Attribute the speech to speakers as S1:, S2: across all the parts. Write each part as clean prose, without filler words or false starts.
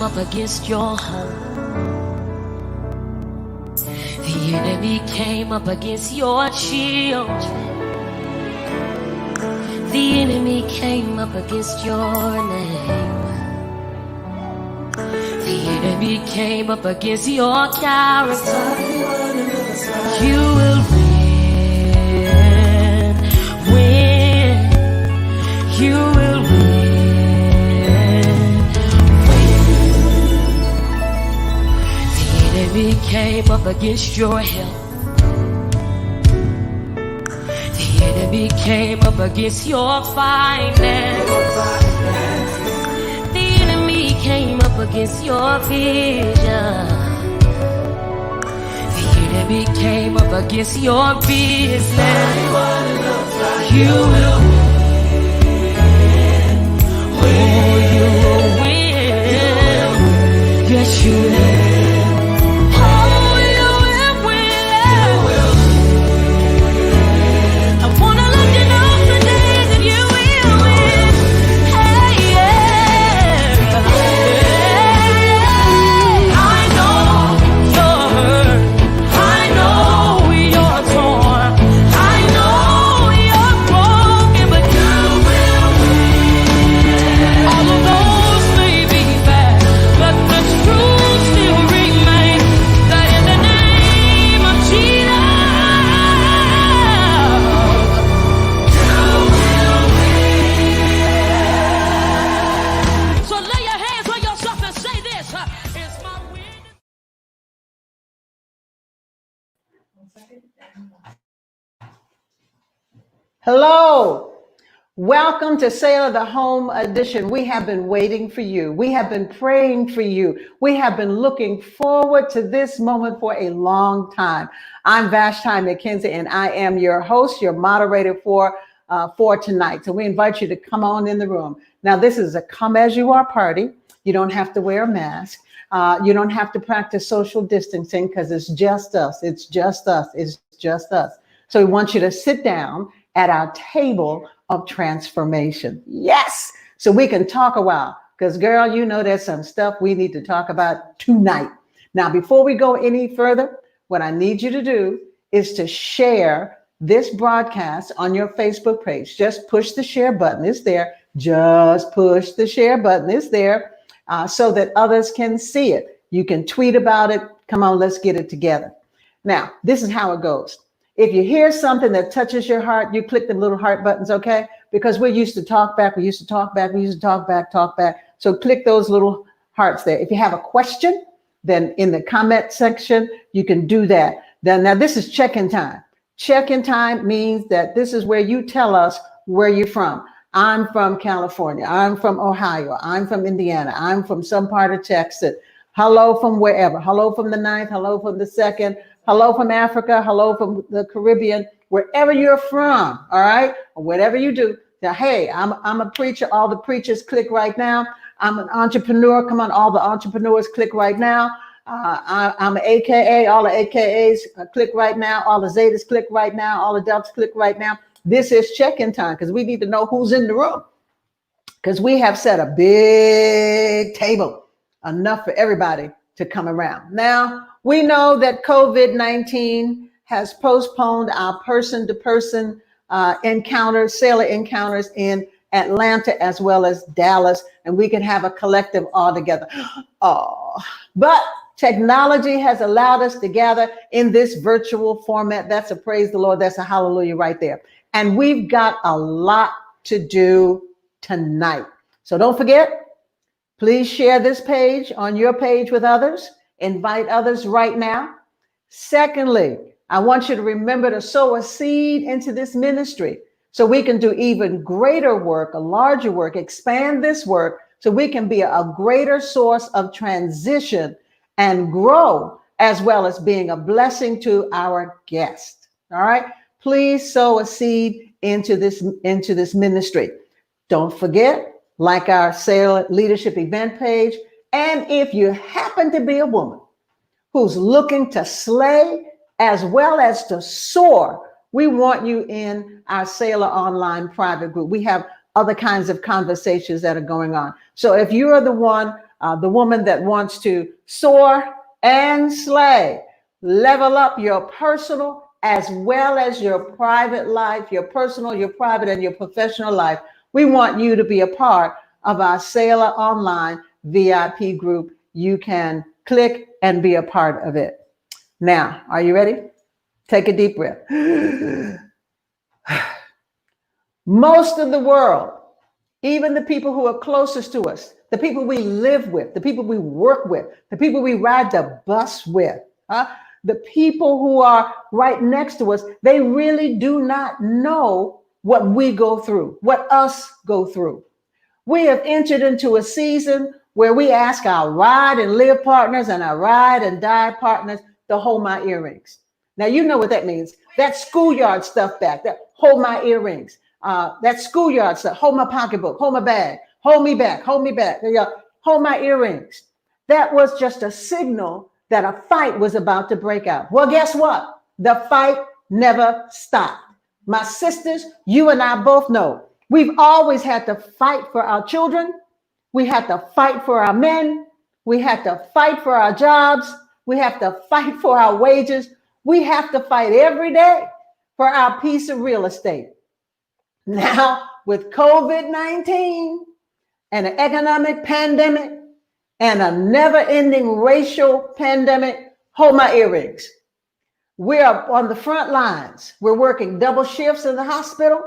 S1: Up against your home. The enemy came up against your children. The enemy came up against your name. The enemy came up against your character. You will win. You will win. The enemy came up against your health. The enemy came up against your finance. The enemy came up against your vision. The enemy came up against your business. You will win. Oh, you will win. Yes, you will.
S2: Hello, welcome to Selah, the home edition. We have been waiting for you. We have been praying for you. We have been looking forward to this moment for a long time. I'm Vashti McKenzie, and I am your host, your moderator for tonight. So we invite you to come on in the room. Now, this is a come as you are party. You don't have to wear a mask. You don't have to practice social distancing because it's just us. It's just us. It's just us. So we want you to sit down at our table of transformation. Yes. So we can talk a while because, girl, you know, there's some stuff we need to talk about tonight. Now, before we go any further, what I need you to do is to share this broadcast on your Facebook page. Just push the share button. It's there. Just push the share button. It's there so that others can see it. You can tweet about it. Come on, let's get it together. Now, this is how it goes. If you hear something that touches your heart, you click the little heart buttons, okay? Because we're used to talk back. We used to talk back. We used to talk back. So click those little hearts there. If you have a question, then in the comment section, you can do that. Now this is check-in time. Check-in time means that this is where you tell us where you're from. I'm from California. I'm from Ohio. I'm from Indiana. I'm from some part of Texas. Hello from wherever. Hello from the 9th. Hello from the 2nd. Hello from Africa. Hello from the Caribbean. Wherever you're from, all right? Or whatever you do. Now, hey, I'm a preacher. All the preachers click right now. I'm an entrepreneur. Come on, all the entrepreneurs click right now. I'm an AKA. All the AKAs click right now. All the Zetas click right now. All the Deltas click right now. This is check-in time because we need to know who's in the room. Because we have set a big table, enough for everybody to come around. Now, we know that COVID-19 has postponed our person-to-person encounters, Selah encounters in Atlanta as well as Dallas, and we can have a collective all together. Oh, but technology has allowed us to gather in this virtual format. That's a praise the Lord. That's a hallelujah right there. And we've got a lot to do tonight. So don't forget, please share this page on your page with others. Invite others right now. Secondly, I want you to remember to sow a seed into this ministry so we can do even greater work, a larger work, expand this work so we can be a greater source of transition and grow, as well as being a blessing to our guests. All right. Please sow a seed into this ministry. Don't forget, like our Selah Leadership event page. And if you happen to be a woman, who's looking to slay as well as to soar, we want you in our Selah online private group. We have other kinds of conversations that are going on. So if you're the woman that wants to soar and slay, level up your personal as well as your private life, your personal, your private, and your professional life, we want you to be a part of our Selah online VIP group. You can click and be a part of it. Now, are you ready? Take a deep breath. Most of the world, even the people who are closest to us, the people we live with, the people we work with, the people we ride the bus with, the people who are right next to us, they really do not know what we go through, what us go through. We have entered into a season where we ask our ride and live partners and our ride and die partners to hold my earrings. Now, you know what that means. That schoolyard stuff back, that hold my earrings, that schoolyard stuff, hold my pocketbook, hold my bag, hold me back, hold my earrings. That was just a signal that a fight was about to break out. Well, guess what? The fight never stopped. My sisters, you and I both know we've always had to fight for our children. We had to fight for our men. We had to fight for our jobs. We have to fight for our wages. We have to fight every day for our piece of real estate. Now, with COVID-19 and an economic pandemic and a never-ending racial pandemic, hold my earrings. We're on the front lines. We're working double shifts in the hospital,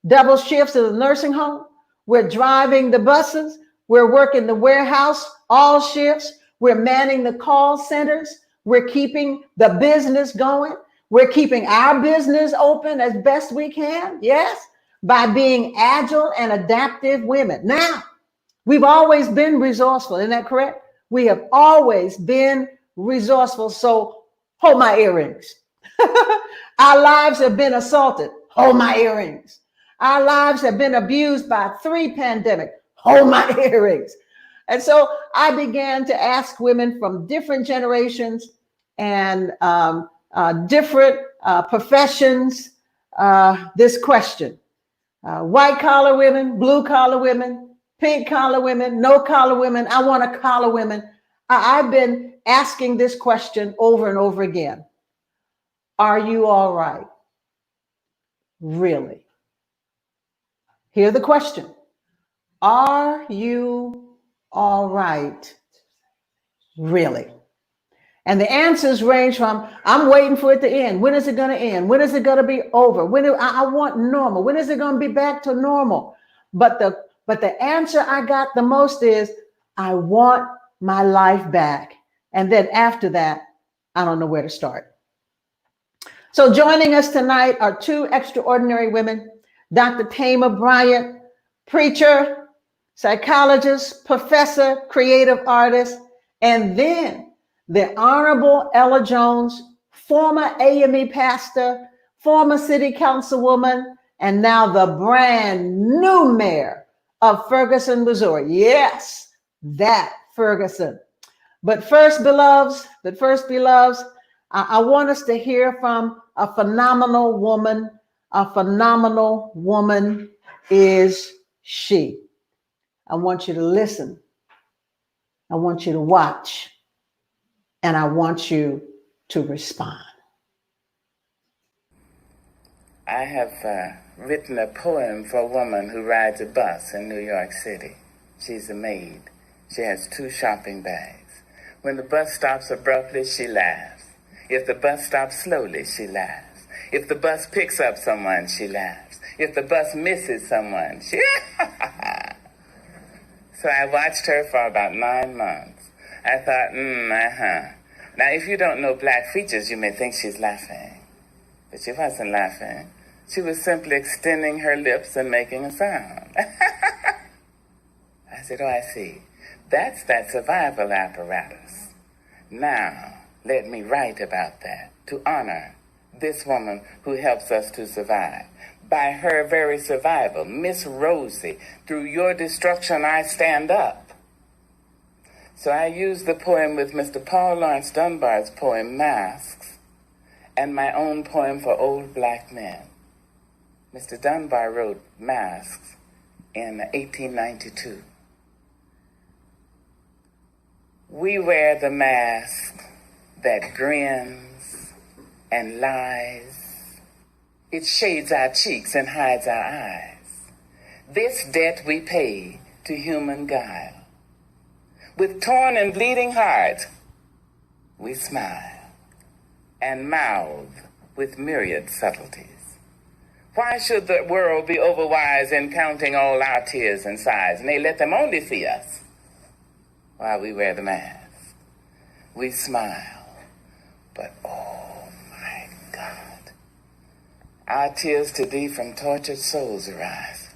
S2: double shifts in the nursing home. We're driving the buses. We're working the warehouse, all shifts. We're manning the call centers. We're keeping the business going. We're keeping our business open as best we can. Yes, by being agile and adaptive women. Now, we've always been resourceful. Isn't that correct? We have always been resourceful. So hold my earrings. Our lives have been assaulted. Hold my earrings. Our lives have been abused by 3 pandemics. Hold my earrings. And so I began to ask women from different generations and different professions this question. White collar women, blue collar women, pink collar women, no collar women. I want to collar women. I've been asking this question over and over again. Are you all right? Really? Hear the question. Are you all right? Really? And the answers range from, I'm waiting for it to end. When is it going to end? When is it going to be over? I want normal. When is it going to be back to normal? But the answer I got the most is, I want my life back. And then after that, I don't know where to start. So joining us tonight are 2 extraordinary women, Dr. Thema Bryant, preacher, psychologist, professor, creative artist, and then the Honorable Ella Jones, former AME pastor, former city councilwoman, and now the brand new mayor of Ferguson, Missouri. Yes, that Ferguson. But first, beloveds, I want us to hear from a phenomenal woman. A phenomenal woman is she. I want you to listen. I want you to watch. And I want you to respond.
S3: I have written a poem for a woman who rides a bus in New York City. She's a maid. She has 2 shopping bags. When the bus stops abruptly, she laughs. If the bus stops slowly, she laughs. If the bus picks up someone, she laughs. If the bus misses someone, she So I watched her for about 9 months. I thought, Now, if you don't know black features, you may think she's laughing. But she wasn't laughing. She was simply extending her lips and making a sound. I said, oh, I see. That's that survival apparatus. Now, let me write about that to honor this woman who helps us to survive. By her very survival, Miss Rosie, through your destruction I stand up. So I used the poem with Mr. Paul Laurence Dunbar's poem, Masks, and my own poem for old black men. Mr. Dunbar wrote Masks in 1892. We wear the mask that grins and lies. It shades our cheeks and hides our eyes. This debt we pay to human guile. With torn and bleeding hearts, we smile and mouth with myriad subtleties. Why should the world be overwise in counting all our tears and sighs? Nay, let them only see us while we wear the mask. We smile, but oh my God, our tears to thee from tortured souls arise,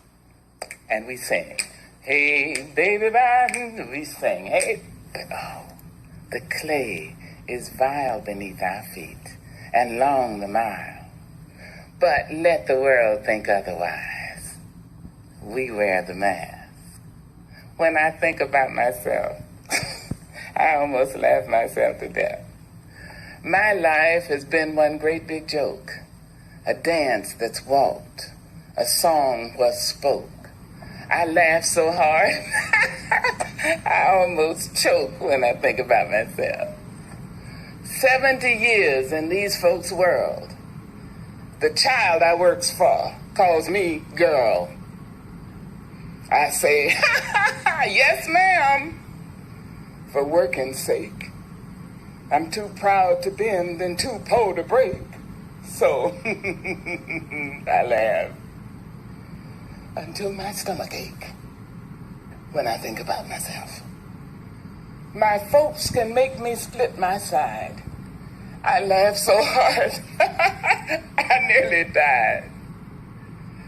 S3: and we sing. Hey, baby, we sing. Hey, but oh, the clay is vile beneath our feet, and long the mile. But let the world think otherwise. We wear the mask. When I think about myself, I almost laugh myself to death. My life has been one great big joke, a dance that's walked, a song was spoke. I laugh so hard, I almost choke when I think about myself. 70 years in these folks' world. The child I works for calls me girl. I say, yes, ma'am, for working's sake. I'm too proud to bend and too poor to break. So I laugh until my stomach ache when I think about myself. My folks can make me split my side. I laugh so hard, I nearly died.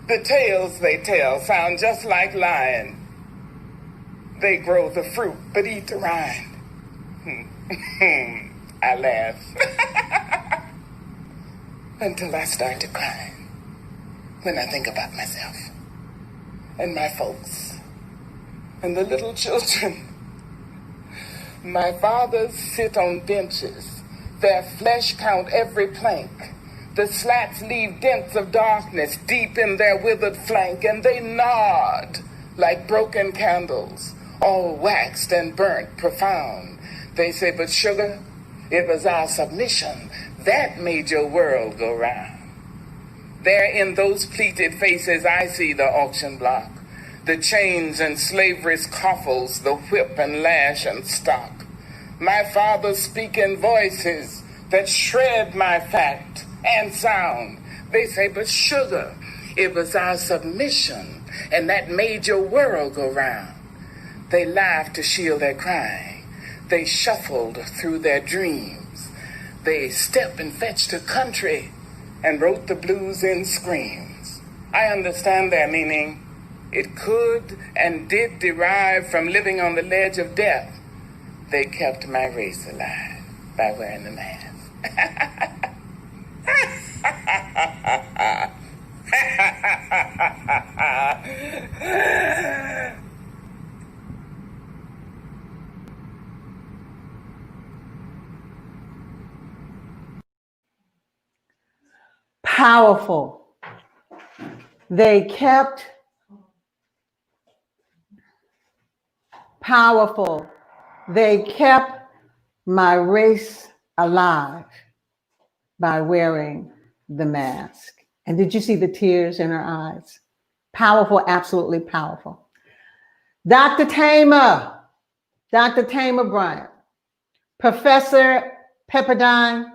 S3: The tales they tell sound just like lying. They grow the fruit but eat the rind. I laugh until I start to cry when I think about myself and my folks and the little children. My fathers sit on benches. Their flesh count every plank. The slats leave dents of darkness deep in their withered flank, and they nod like broken candles, all waxed and burnt profound. They say, but sugar, it was our submission that made your world go round. There in those pleated faces I see the auction block, the chains and slavery's coffles, the whip and lash and stock. My father speaking voices that shred my fact and sound. They say, but sugar, it was our submission, and that made your world go round. They laughed to shield their crying. They shuffled through their dreams. They stepped and fetched a country and wrote the blues in screams. I understand their meaning. It could and did derive from living on the ledge of death. They kept my race alive by wearing the mask.
S2: Powerful. They kept powerful. They kept my race alive by wearing the mask. And did you see the tears in her eyes? Powerful, absolutely powerful. Dr. Thema Bryant, Professor Pepperdine,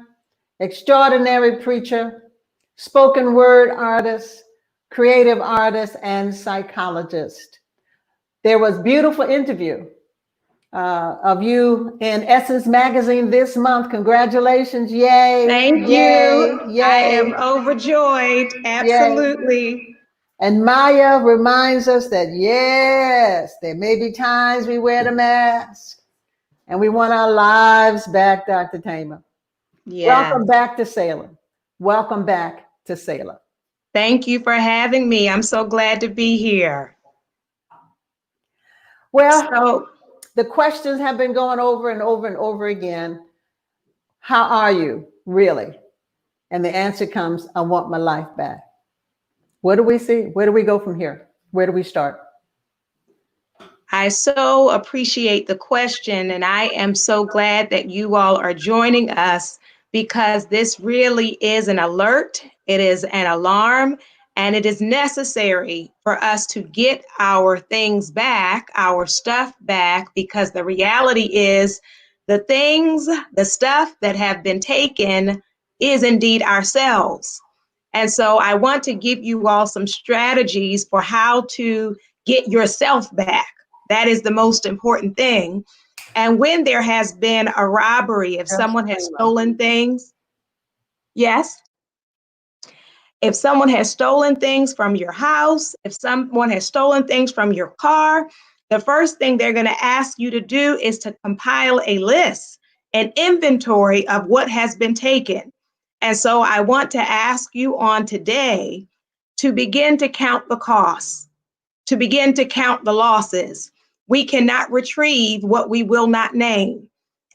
S2: extraordinary preacher, spoken word artist, creative artist, and psychologist. There was a beautiful interview of you in Essence Magazine this month. Congratulations. Yay.
S4: Thank you. Yay. I am overjoyed. Absolutely.
S2: Yay. And Maya reminds us that, yes, there may be times we wear the mask and we want our lives back, Dr. Thema.
S4: Yes.
S2: Welcome back to Selah. Welcome back to Selah.
S4: Thank you for having me. I'm so glad to be here.
S2: Well, The questions have been going over and over and over again. How are you really? And the answer comes, I want my life back. What do we see? Where do we go from here? Where do we start?
S4: I so appreciate the question, and I am so glad that you all are joining us, because this really is an alert, it is an alarm, and it is necessary for us to get our things back, our stuff back, because the reality is the things, the stuff that have been taken is indeed ourselves. And so I want to give you all some strategies for how to get yourself back. That is the most important thing. And when there has been a robbery, if someone has stolen things, yes, if someone has stolen things from your house, if someone has stolen things from your car, the first thing they're going to ask you to do is to compile a list, an inventory of what has been taken. And so I want to ask you on today to begin to count the costs, to begin to count the losses. We cannot retrieve what we will not name.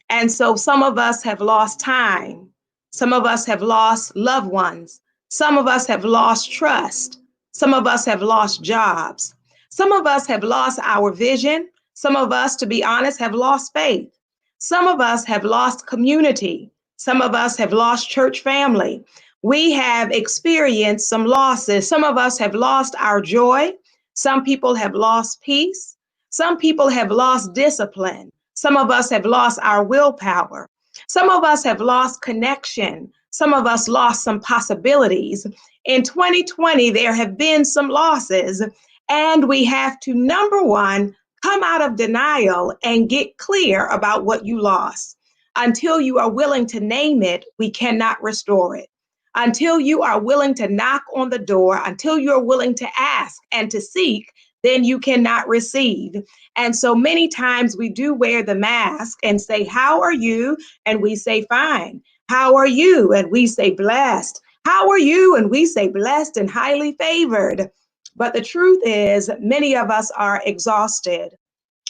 S4: And so some of us have lost time. Some of us have lost loved ones. Some of us have lost trust. Some of us have lost jobs. Some of us have lost our vision. Some of us, to be honest, have lost faith. Some of us have lost community. Some of us have lost church family. We have experienced some losses. Some of us have lost our joy. Some people have lost peace. Some people have lost discipline. Some of us have lost our willpower. Some of us have lost connection. Some of us lost some possibilities. In 2020, there have been some losses, and we have to, number one, come out of denial and get clear about what you lost. Until you are willing to name it, we cannot restore it. Until you are willing to knock on the door, until you're willing to ask and to seek, then you cannot receive. And so many times we do wear the mask and say, how are you? And we say, fine. How are you? And we say, blessed. How are you? And we say, blessed and highly favored. But the truth is, many of us are exhausted.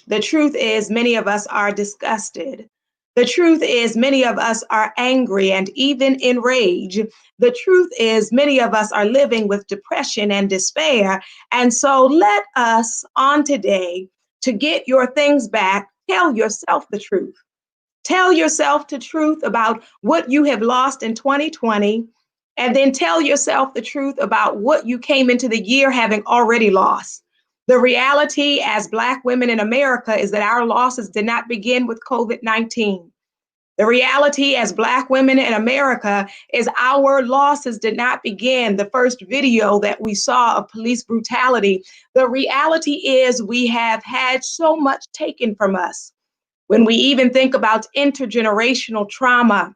S4: The truth is, many of us are disgusted. The truth is, many of us are angry and even enraged. The truth is, many of us are living with depression and despair. And so let us on today, to get your things back, tell yourself the truth. Tell yourself the truth about what you have lost in 2020, and then tell yourself the truth about what you came into the year having already lost. The reality as Black women in America is that our losses did not begin with COVID-19. The reality as Black women in America is our losses did not begin the first video that we saw of police brutality. The reality is we have had so much taken from us. When we even think about intergenerational trauma,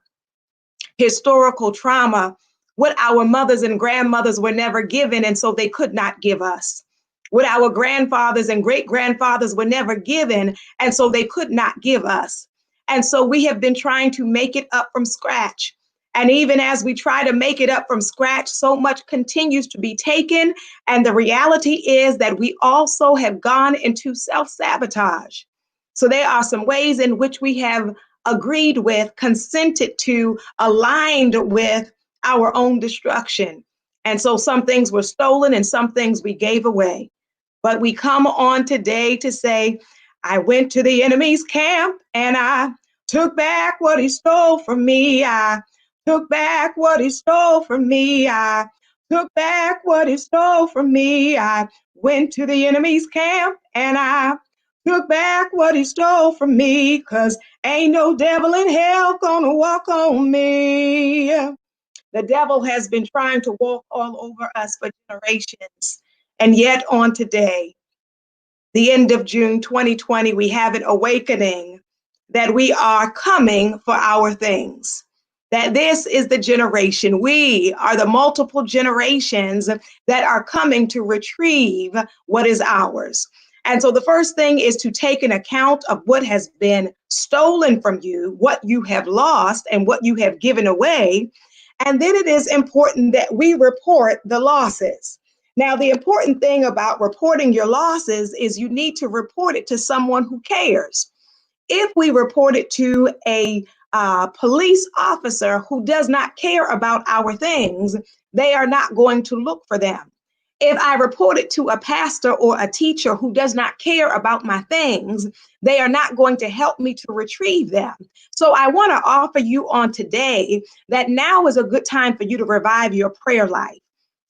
S4: historical trauma, what our mothers and grandmothers were never given, and so they could not give us. What our grandfathers and great-grandfathers were never given, and so they could not give us. And so we have been trying to make it up from scratch. And even as we try to make it up from scratch, so much continues to be taken. And the reality is that we also have gone into self-sabotage. So there are some ways in which we have agreed with, consented to, aligned with our own destruction. And so some things were stolen and some things we gave away. But we come on today to say, I went to the enemy's camp and I took back what he stole from me. I took back what he stole from me. I took back what he stole from me. I went to the enemy's camp and I took back what he stole from me, 'cause ain't no devil in hell gonna walk on me. The devil has been trying to walk all over us for generations. And yet on today, the end of June 2020, we have an awakening that we are coming for our things. That this is the generation, we are the multiple generations that are coming to retrieve what is ours. And so the first thing is to take an account of what has been stolen from you, what you have lost, and what you have given away. And then it is important that we report the losses. Now, the important thing about reporting your losses is you need to report it to someone who cares. If we report it to a police officer who does not care about our things, they are not going to look for them. If I report it to a pastor or a teacher who does not care about my things, they are not going to help me to retrieve them. So I want to offer you on today that now is a good time for you to revive your prayer life.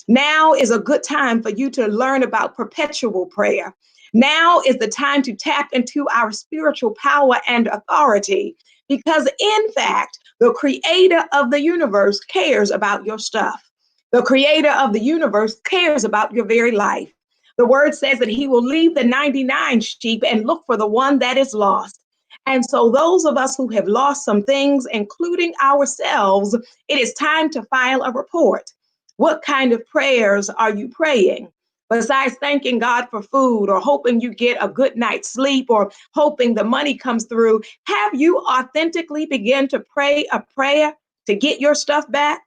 S4: Now is a good time for you to learn about perpetual prayer. Now is the time to tap into our spiritual power and authority, because in fact, the creator of the universe cares about your stuff. The creator of the universe cares about your very life. The word says that he will leave the 99 sheep and look for the one that is lost. And so those of us who have lost some things, including ourselves, it is time to file a report. What kind of prayers are you praying? Besides thanking God for food or hoping you get a good night's sleep or hoping the money comes through, have you authentically begun to pray a prayer to get your stuff back?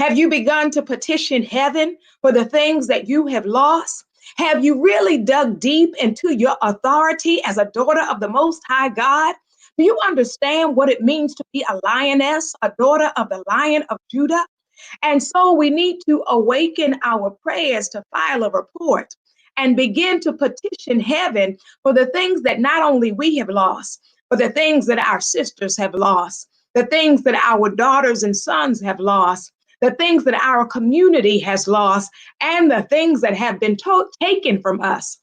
S4: Have you begun to petition heaven for the things that you have lost? Have you really dug deep into your authority as a daughter of the Most High God? Do you understand what it means to be a lioness, a daughter of the Lion of Judah? And so we need to awaken our prayers to file a report and begin to petition heaven for the things that not only we have lost, but the things that our sisters have lost, the things that our daughters and sons have lost, the things that our community has lost, and the things that have been taken from us.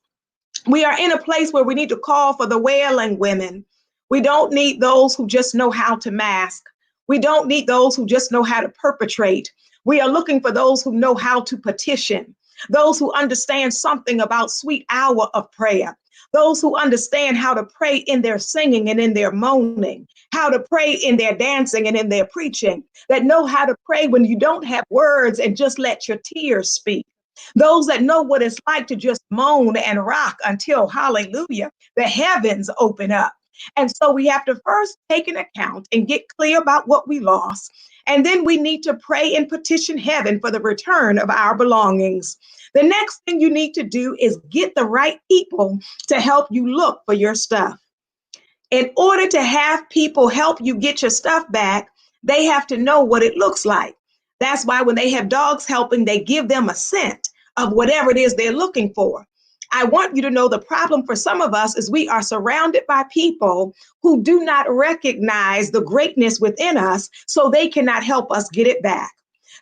S4: We are in a place where we need to call for the wailing women. We don't need those who just know how to mask. We don't need those who just know how to perpetrate. We are looking for those who know how to petition, those who understand something about sweet hour of prayer, those who understand how to pray in their singing and in their moaning, how to pray in their dancing and in their preaching, that know how to pray when you don't have words and just let your tears speak. Those that know what it's like to just moan and rock until, hallelujah, the heavens open up. And so we have to first take an account and get clear about what we lost. And then we need to pray and petition heaven for the return of our belongings. The next thing you need to do is get the right people to help you look for your stuff. In order to have people help you get your stuff back, they have to know what it looks like. That's why when they have dogs helping, they give them a scent of whatever it is they're looking for. I want you to know the problem for some of us is we are surrounded by people who do not recognize the greatness within us, so they cannot help us get it back.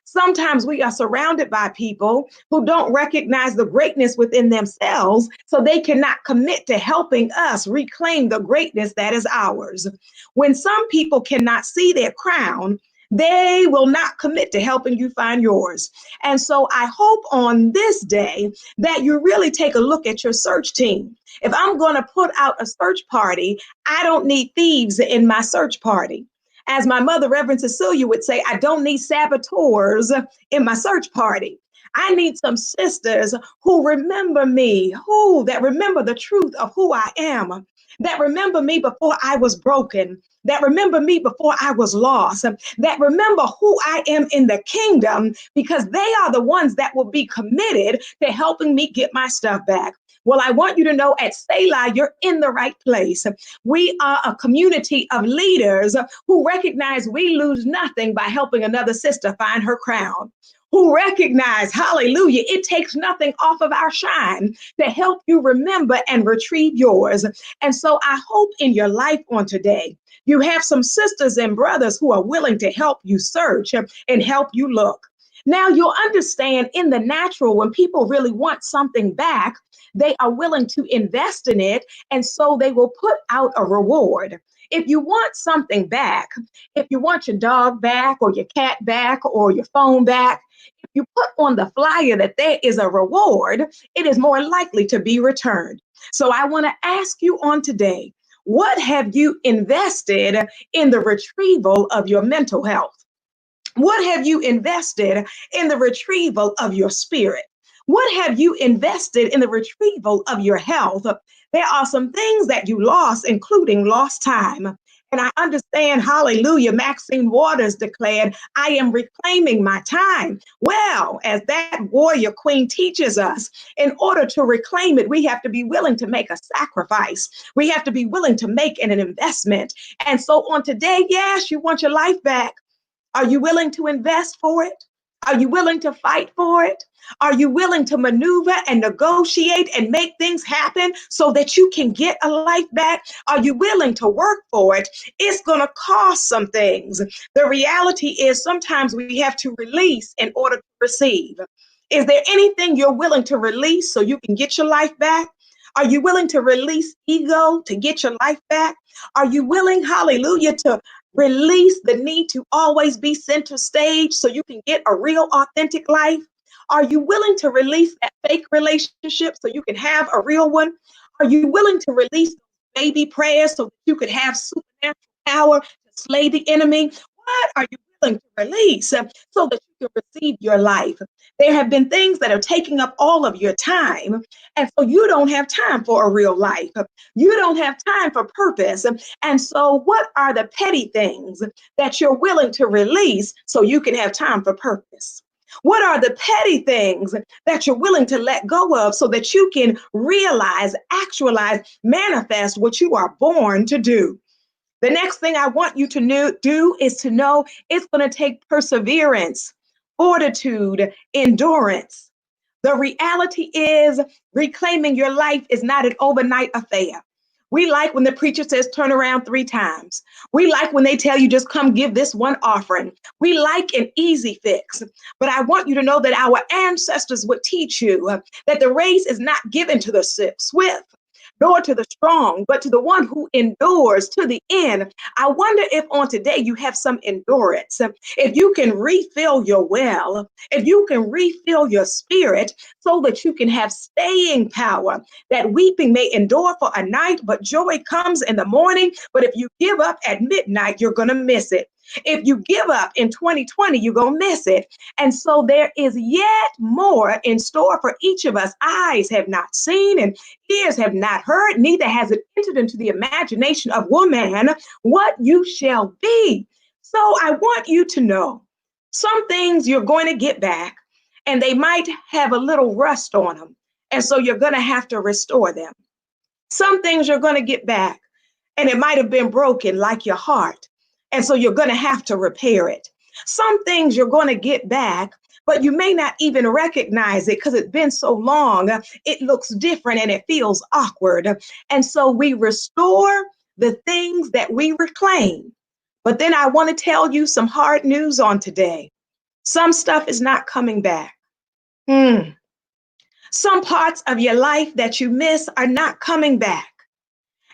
S4: Sometimes we are surrounded by people who don't recognize the greatness within themselves, so they cannot commit to helping us reclaim the greatness that is ours. When some people cannot see their crown, they will not commit to helping you find yours. And so I hope on this day that you really take a look at your search team. If I'm going to put out a search party, I don't need thieves in my search party. As my mother, Reverend Cecilia, would say, I don't need saboteurs in my search party. I need some sisters who remember me, that remember the truth of who I am, that remember me before I was broken, that remember me before I was lost, that remember who I am in the kingdom, because they are the ones that will be committed to helping me get my stuff back. Well, I want you to know at Selah, you're in the right place. We are a community of leaders who recognize we lose nothing by helping another sister find her crown, who recognize, hallelujah, it takes nothing off of our shine to help you remember and retrieve yours. And so I hope in your life on today, you have some sisters and brothers who are willing to help you search and help you look. Now you'll understand in the natural, when people really want something back, they are willing to invest in it. And so they will put out a reward. If you want something back, if you want your dog back or your cat back or your phone back, if you put on the flyer that there is a reward, it is more likely to be returned. So I want to ask you on today, what have you invested in the retrieval of your mental health? What have you invested in the retrieval of your spirit? What have you invested in the retrieval of your health? There are some things that you lost, including lost time. And I understand, hallelujah, Maxine Waters declared, I am reclaiming my time. Well, as that warrior queen teaches us, in order to reclaim it, we have to be willing to make a sacrifice. We have to be willing to make an investment. And so on today, yes, you want your life back. Are you willing to invest for it? Are you willing to fight for it? Are you willing to maneuver and negotiate and make things happen so that you can get a life back? Are you willing to work for it? It's going to cost some things. The reality is sometimes we have to release in order to receive. Is there anything you're willing to release so you can get your life back? Are you willing to release ego to get your life back? Are you willing, hallelujah, to release the need to always be center stage so you can get a real authentic life? Are you willing to release that fake relationship so you can have a real one? Are you willing to release baby prayers so that you could have supernatural power to slay the enemy? What are you willing to release so that you can receive your life? There have been things that are taking up all of your time, and so you don't have time for a real life. You don't have time for purpose. And so what are the petty things that you're willing to release so you can have time for purpose? What are the petty things that you're willing to let go of so that you can realize, actualize, manifest what you are born to do? The next thing I want you to do is to know it's going to take perseverance, fortitude, endurance. The reality is reclaiming your life is not an overnight affair. We like when the preacher says turn around 3 times. We like when they tell you just come give this one offering. We like an easy fix. But I want you to know that our ancestors would teach you that the race is not given to the swift, nor to the strong, but to the one who endures to the end. I wonder if on today you have some endurance, if you can refill your well, if you can refill your spirit so that you can have staying power, that weeping may endure for a night, but joy comes in the morning. But if you give up at midnight, you're going to miss it. If you give up in 2020, you're going to miss it. And so there is yet more in store for each of us. Eyes have not seen and ears have not heard, neither has it entered into the imagination of woman what you shall be. So I want you to know some things you're going to get back, and they might have a little rust on them. And so you're going to have to restore them. Some things you're going to get back, and it might have been broken, like your heart. And so you're going to have to repair it. Some things you're going to get back, but you may not even recognize it because it's been so long. It looks different and it feels awkward. And so we restore the things that we reclaim. But then I want to tell you some hard news on today. Some stuff is not coming back. Some parts of your life that you miss are not coming back.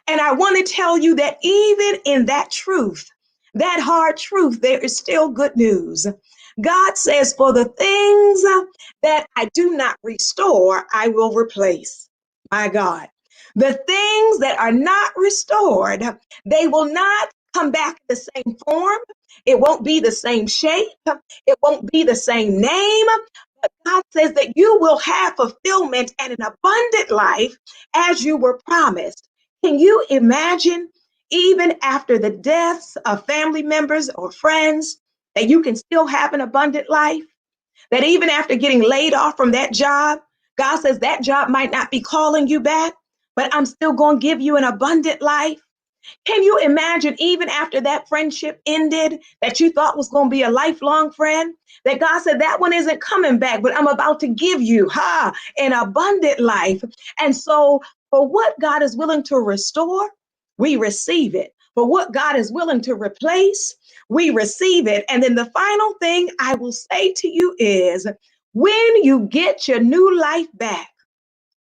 S4: And I want to tell you that even in that truth, that hard truth, there is still good news. God says, for the things that I do not restore, I will replace. My God, the things that are not restored, they will not come back in the same form. It won't be the same shape. It won't be the same name. But God says that you will have fulfillment and an abundant life as you were promised. Can you imagine, even after the deaths of family members or friends, that you can still have an abundant life? That even after getting laid off from that job, God says that job might not be calling you back, but I'm still going to give you an abundant life. Can you imagine, even after that friendship ended, that you thought was going to be a lifelong friend, that God said that one isn't coming back, but I'm about to give you an abundant life. And so for what God is willing to restore, we receive it. For what God is willing to replace, we receive it. And then the final thing I will say to you is, when you get your new life back,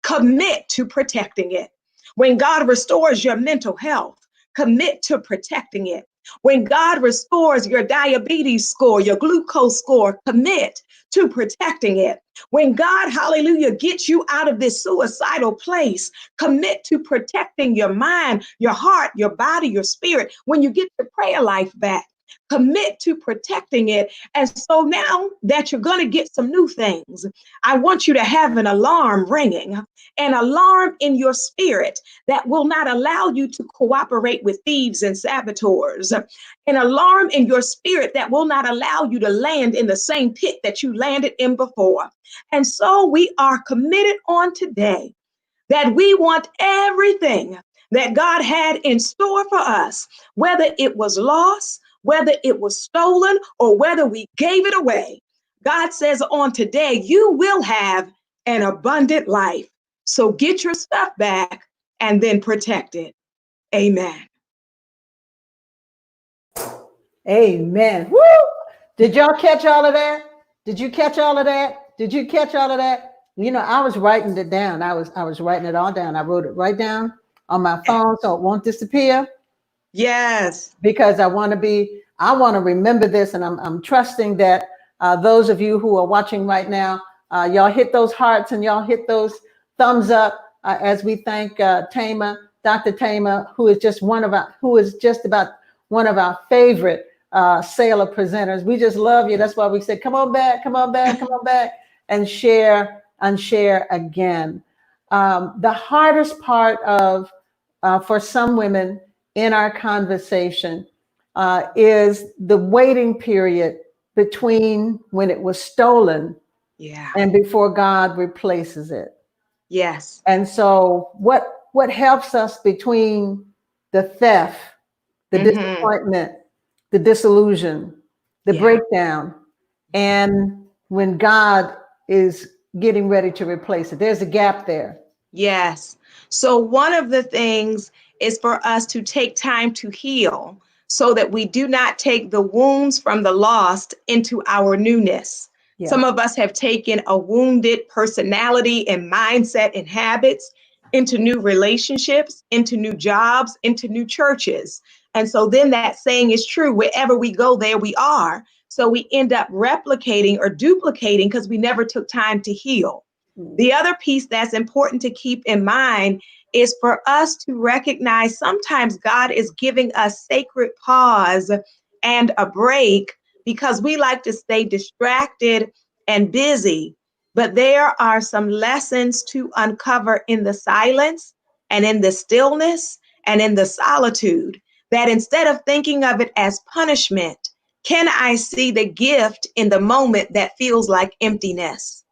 S4: commit to protecting it. When God restores your mental health, commit to protecting it. When God restores your diabetes score, your glucose score, commit to protecting it. When God, hallelujah, gets you out of this suicidal place, commit to protecting your mind, your heart, your body, your spirit. When you get your prayer life back, Commit to protecting it. And so now that you're going to get some new things, I want you to have an alarm ringing, an alarm in your spirit that will not allow you to cooperate with thieves and saboteurs, an alarm in your spirit that will not allow you to land in the same pit that you landed in before. And so we are committed on today that we want everything that God had in store for us, whether it was lost, whether it was stolen, or whether we gave it away. God says on today, you will have an abundant life. So get your stuff back and then protect it. Amen.
S2: Amen. Woo! Did y'all catch all of that? Did you catch all of that? Did you catch all of that? You know, I was writing it down. I was writing it all down. I wrote it right down on my phone so it won't disappear.
S4: Yes.
S2: Because I want to remember this, and I'm trusting that those of you who are watching right now, y'all hit those hearts and y'all hit those thumbs up as we thank Thema, Dr. Thema, who is just about one of our favorite Selah presenters. We just love you. That's why we said, come on back, and share again. The hardest part for some women in our conversation is the waiting period between when it was stolen and before God replaces it.
S4: Yes.
S2: And so what helps us between the theft, the disappointment, the disillusion, the breakdown, and when God is getting ready to replace it? There's a gap there.
S4: Yes. So one of the things is for us to take time to heal so that we do not take the wounds from the lost into our newness. Yeah. Some of us have taken a wounded personality and mindset and habits into new relationships, into new jobs, into new churches. And so then that saying is true, wherever we go, there we are. So we end up replicating or duplicating because we never took time to heal. The other piece that's important to keep in mind is for us to recognize sometimes God is giving us sacred pause and a break because we like to stay distracted and busy. But there are some lessons to uncover in the silence and in the stillness and in the solitude, that instead of thinking of it as punishment, can I see the gift in the moment that feels like emptiness?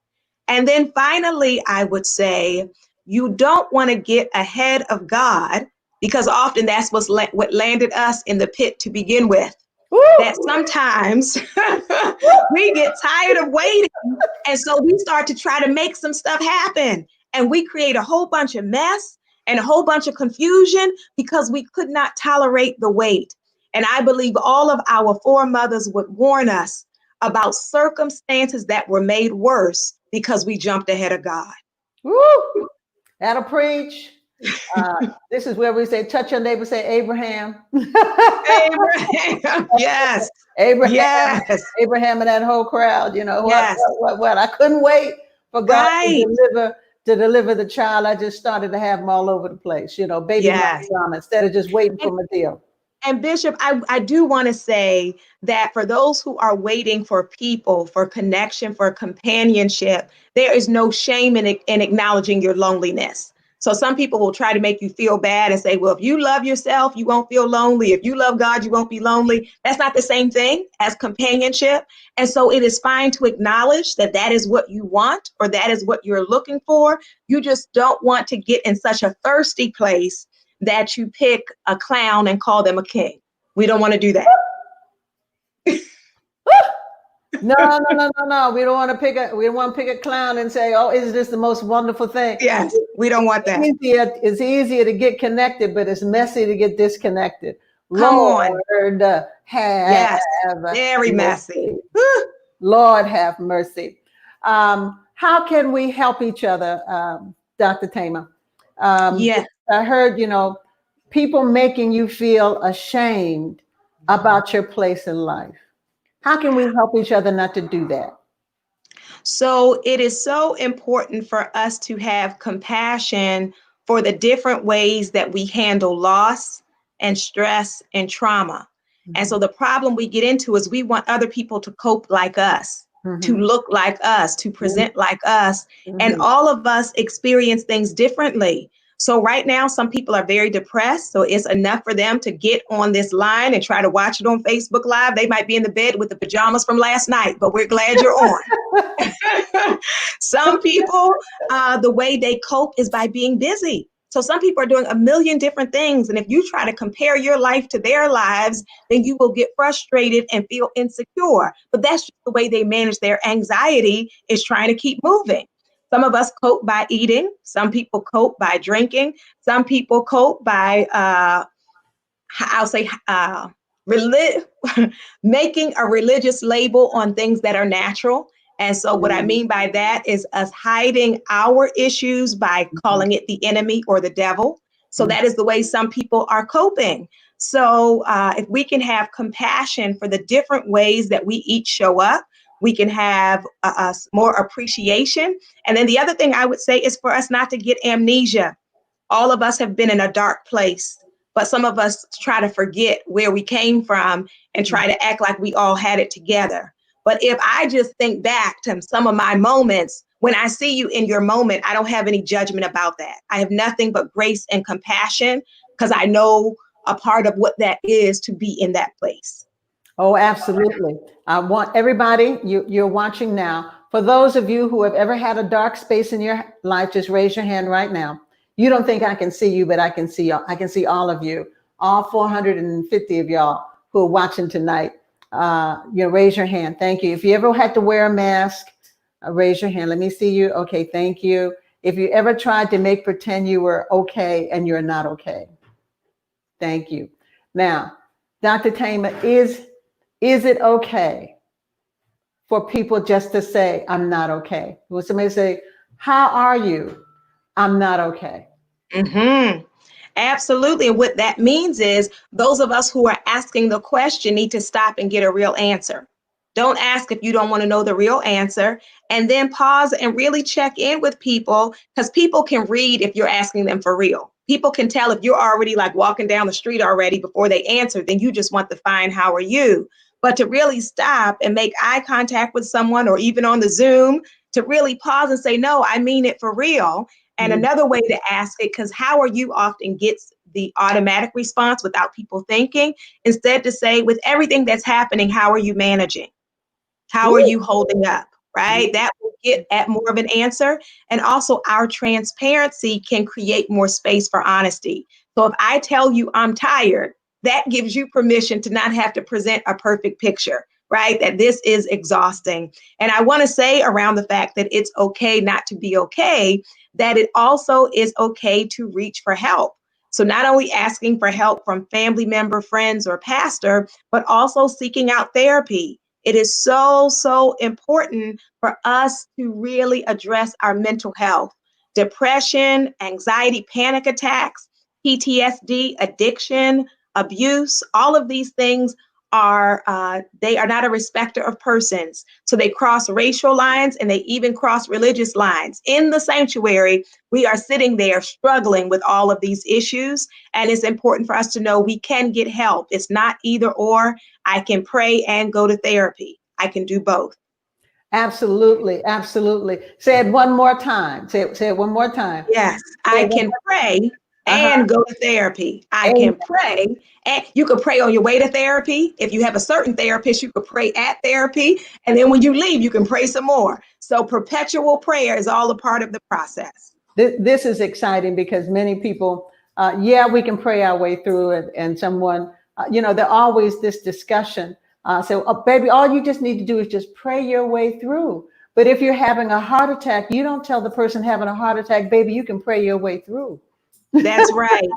S4: And then finally, I would say, you don't want to get ahead of God, because often that's what landed us in the pit to begin with. Woo! That sometimes we get tired of waiting. And so we start to try to make some stuff happen. And we create a whole bunch of mess and a whole bunch of confusion because we could not tolerate the wait. And I believe all of our foremothers would warn us about circumstances that were made worse because we jumped ahead of God.
S2: Woo! That'll preach. This is where we say, touch your neighbor, say Abraham.
S4: Abraham. Yes.
S2: Abraham.
S4: Yes.
S2: Abraham and that whole crowd, you know.
S4: Yes.
S2: What? I couldn't wait for God to deliver the child. I just started to have them all over the place, you know, baby mama, instead of just waiting for my deal.
S4: And Bishop, I do want to say that for those who are waiting for people, for connection, for companionship, there is no shame in acknowledging your loneliness. So some people will try to make you feel bad and say, well, if you love yourself, you won't feel lonely. If you love God, you won't be lonely. That's not the same thing as companionship. And so it is fine to acknowledge that that is what you want or that is what you're looking for. You just don't want to get in such a thirsty place that you pick a clown and call them a king. We don't want to do that.
S2: No. We don't want to pick a clown and say, oh, is this the most wonderful thing?
S4: Yes, we don't want that.
S2: It's easier to get connected, but it's messy to get disconnected.
S4: Come
S2: Lord,
S4: on. Yes, very messy.
S2: Lord have mercy. How can we help each other, Dr. Thema?
S4: Yes.
S2: I heard, people making you feel ashamed about your place in life. How can we help each other not to do that?
S4: So it is so important for us to have compassion for the different ways that we handle loss and stress and trauma. And so the problem we get into is we want other people to cope like us, to look like us, to present like us. And all of us experience things differently. So right now, some people are very depressed. So it's enough for them to get on this line and try to watch it on Facebook Live. They might be in the bed with the pajamas from last night, but we're glad you're on. Some people, the way they cope is by being busy. So some people are doing a million different things. And if you try to compare your life to their lives, then you will get frustrated and feel insecure. But that's just the way they manage their anxiety, is trying to keep moving. Some of us cope by eating. Some people cope by drinking. Some people cope by, making a religious label on things that are natural. And so what I mean by that is us hiding our issues by calling it the enemy or the devil. So that is the way some people are coping. So if we can have compassion for the different ways that we each show up, we can have more appreciation. And then the other thing I would say is for us not to get amnesia. All of us have been in a dark place, but some of us try to forget where we came from and try to act like we all had it together. But if I just think back to some of my moments, when I see you in your moment, I don't have any judgment about that. I have nothing but grace and compassion because I know a part of what that is to be in that place.
S2: Oh, absolutely. I want everybody, you're watching now. For those of you who have ever had a dark space in your life, just raise your hand right now. You don't think I can see you, but I can see y'all. I can see all of you, all 450 of y'all who are watching tonight. Raise your hand. Thank you. If you ever had to wear a mask, raise your hand. Let me see you. Okay, thank you. If you ever tried to make pretend you were okay and you're not okay. Thank you. Now, Dr. Thema, is it okay for people just to say, I'm not okay? Will somebody say, how are you? I'm not okay.
S4: Absolutely. And what that means is those of us who are asking the question need to stop and get a real answer. Don't ask if you don't want to know the real answer, and then pause and really check in with people, because people can read if you're asking them for real. People can tell if you're already like walking down the street already before they answer, then you just want the fine, how are you? But to really stop and make eye contact with someone, or even on the Zoom, to really pause and say, no, I mean it for real. And another way to ask it, because how are you often gets the automatic response without people thinking, instead to say, with everything that's happening, how are you managing? How are you holding up? Right? That will get at more of an answer. And also our transparency can create more space for honesty. So if I tell you I'm tired, that gives you permission to not have to present a perfect picture, right? That this is exhausting. And I want to say around the fact that it's okay not to be okay, that it also is okay to reach for help. So not only asking for help from family member, friends, or pastor, but also seeking out therapy. It is so, so important for us to really address our mental health. Depression, anxiety, panic attacks, PTSD, addiction, abuse, all of these things they are not a respecter of persons. So they cross racial lines, and they even cross religious lines. In the sanctuary, we are sitting there struggling with all of these issues. And it's important for us to know we can get help. It's not either or. I can pray and go to therapy. I can do both.
S2: Absolutely. Absolutely. Say it one more time. Say it one more time.
S4: Yes, I can pray and go to therapy. I can pray, and you can pray on your way to therapy. If you have a certain therapist, you could pray at therapy. And then when you leave, you can pray some more. So perpetual prayer is all a part of the process.
S2: This is exciting because many people, we can pray our way through it. And someone, there's always this discussion. Baby, all you just need to do is just pray your way through. But if you're having a heart attack, you don't tell the person having a heart attack, baby, you can pray your way through.
S4: That's right.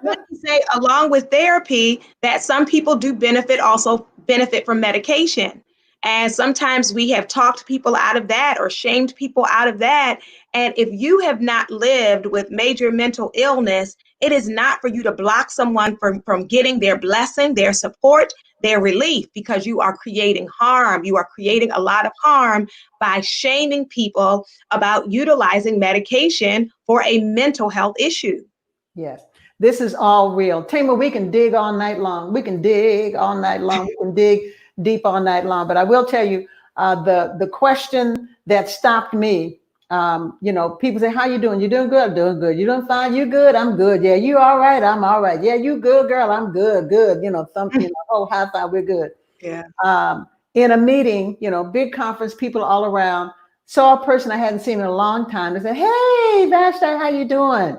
S4: Let me say, along with therapy, that some people do benefit from medication. And sometimes we have talked people out of that or shamed people out of that. And if you have not lived with major mental illness, it is not for you to block someone from getting their blessing, their support, their relief, because you are creating harm. You are creating a lot of harm by shaming people about utilizing medication for a mental health issue.
S2: Yes. This is all real. Tama, we can dig all night long. We can dig all night long. We can dig deep all night long. But I will tell you, the question that stopped me, people say, how you doing? You doing good? I'm doing good. You doing fine? You good? I'm good. Yeah, you all right? I'm all right. Yeah, you good, girl? I'm good. Good. Oh, high five. We're good.
S4: Yeah.
S2: In a meeting, big conference, people all around, saw a person I hadn't seen in a long time. They said, hey, Vashti, how you doing?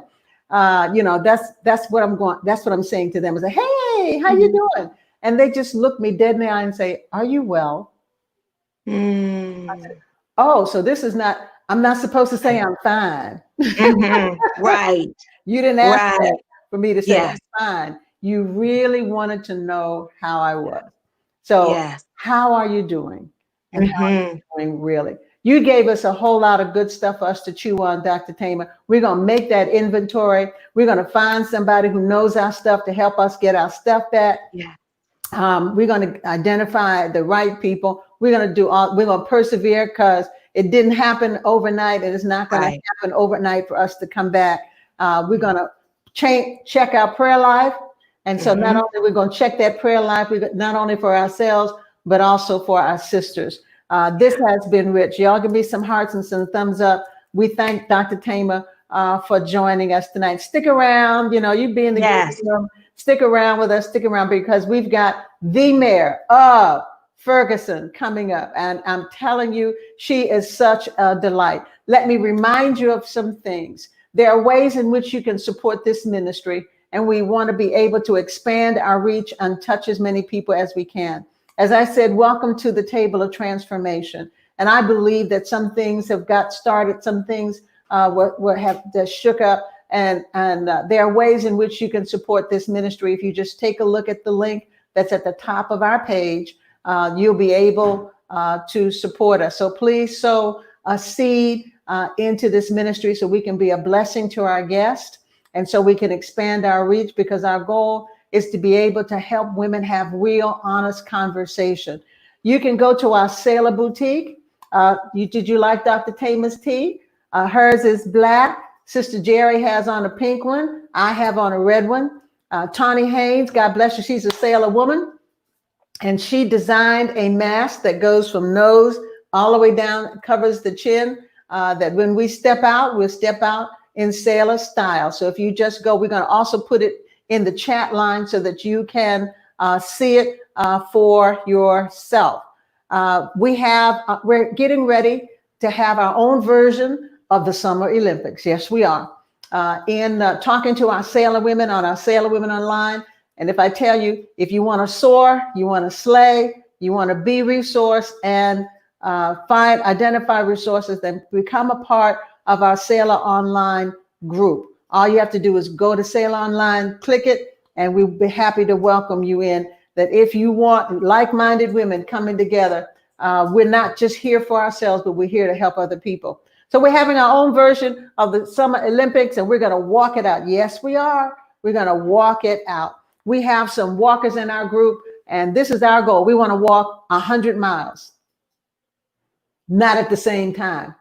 S2: That's what I'm going. That's what I'm saying to them. I say, hey, how you doing? And they just look me dead in the eye and say, are you well? I said, oh, so this is not. I'm not supposed to say I'm fine.
S4: Right.
S2: You didn't ask
S4: Right.
S2: that for me to say
S4: Yes.
S2: I'm fine. You really wanted to know how I was. So
S4: Yes.
S2: how are you doing? And how are you doing really? You gave us a whole lot of good stuff for us to chew on, Dr. Thema. We're going to make that inventory. We're going to find somebody who knows our stuff to help us get our stuff back.
S4: Yeah.
S2: We're going to identify the right people. We're going to persevere because it didn't happen overnight, and it's not going to happen overnight for us to come back. We're going to check our prayer life. And so not only we're going to check that prayer life, not only for ourselves, but also for our sisters. This has been rich. Y'all give me some hearts and some thumbs up. We thank Dr. Thema for joining us tonight. Stick around. You be in the room. Stick around with us. Stick around because we've got the mayor of Ferguson coming up. And I'm telling you, she is such a delight. Let me remind you of some things. There are ways in which you can support this ministry. And we want to be able to expand our reach and touch as many people as we can. As I said, welcome to the table of transformation. And I believe that some things have got started, some things have just shook up. And there are ways in which you can support this ministry. If you just take a look at the link that's at the top of our page, you'll be able to support us. So please sow a seed into this ministry so we can be a blessing to our guests. And so we can expand our reach because our goal is to be able to help women have real, honest conversation. You can go to our Selah boutique. Did you like Dr. Thema's tea? Hers is black. Sister Jerry has on a pink one. I have on a red one. Tawny Haynes, God bless her. She's a Selah woman. And she designed a mask that goes from nose all the way down, covers the chin, that when we step out, we'll step out in Selah style. So if you just go, we're going to also put it in the chat line so that you can see it for yourself. We're getting ready to have our own version of the Summer Olympics. Yes, we are. In talking to our Selah women on our Selah Women Online. And if I tell you, if you want to soar, you want to slay, you want to be resourced and identify resources, then become a part of our Selah Online group. All you have to do is go to Selah Online, click it, and we'll be happy to welcome you in. That if you want like-minded women coming together, we're not just here for ourselves, but we're here to help other people. So we're having our own version of the Summer Olympics, and we're going to walk it out. Yes, we are. We're going to walk it out. We have some walkers in our group, and this is our goal. We want to walk 100 miles, not at the same time.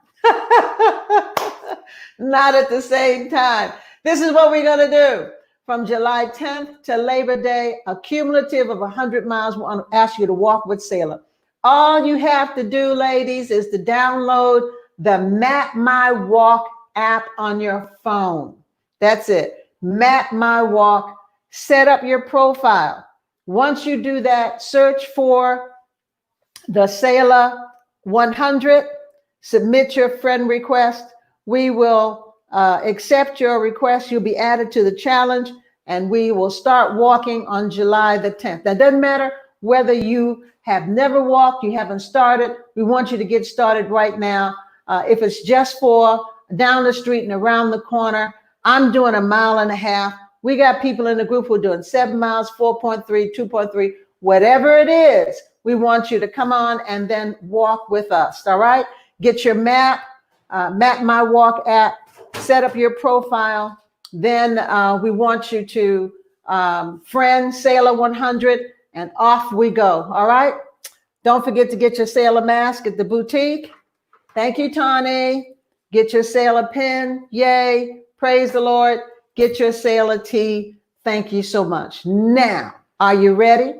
S2: Not at the same time. This is what we're going to do. From July 10th to Labor Day, a cumulative of 100 miles. We want to ask you to walk with Selah. All you have to do, ladies, is to download the Map My Walk app on your phone. That's it. Map My Walk. Set up your profile. Once you do that, search for the Selah 100. Submit your friend request. We will accept your request. You'll be added to the challenge, and we will start walking on July the 10th. That doesn't matter whether you have never walked, you haven't started. We want you to get started right now. If it's just for down the street and around the corner, I'm doing 1.5 miles. We got people in the group who are doing 7 miles, 4.3, 2.3, whatever it is. We want you to come on and then walk with us. All right. Get your Map My Walk app, set up your profile. Then we want you to friend Selah 100, and off we go. All right. Don't forget to get your Selah mask at the boutique. Thank you, Tawny. Get your Selah pin. Yay. Praise the Lord. Get your Selah tea. Thank you so much. Now, are you ready?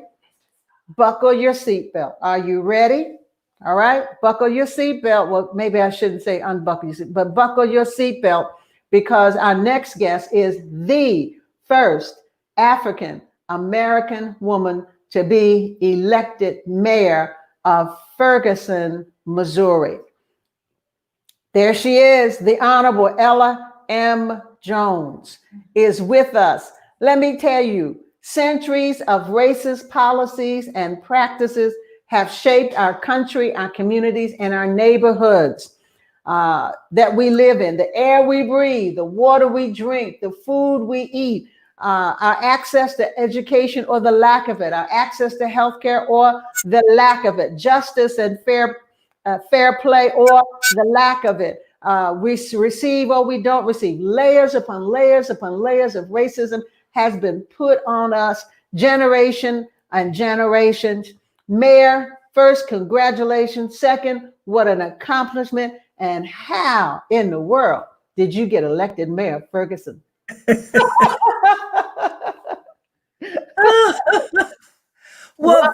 S2: Buckle your seatbelt. Are you ready? All right. Buckle your seatbelt. Well, maybe I shouldn't say unbuckle your seat, but buckle your seatbelt, because our next guest is the first African American woman to be elected mayor of Ferguson, Missouri. There she is, the Honorable Ella M. Jones is with us. Let me tell you, centuries of racist policies and practices have shaped our country, our communities, and our neighborhoods that we live in. The air we breathe, the water we drink, the food we eat, our access to education or the lack of it, our access to healthcare or the lack of it, justice and fair play or the lack of it. We receive or we don't receive. Layers upon layers upon layers of racism has been put on us generation and generations. Mayor, first, congratulations. Second, what an accomplishment. And how in the world did you get elected mayor of Ferguson?
S5: Well,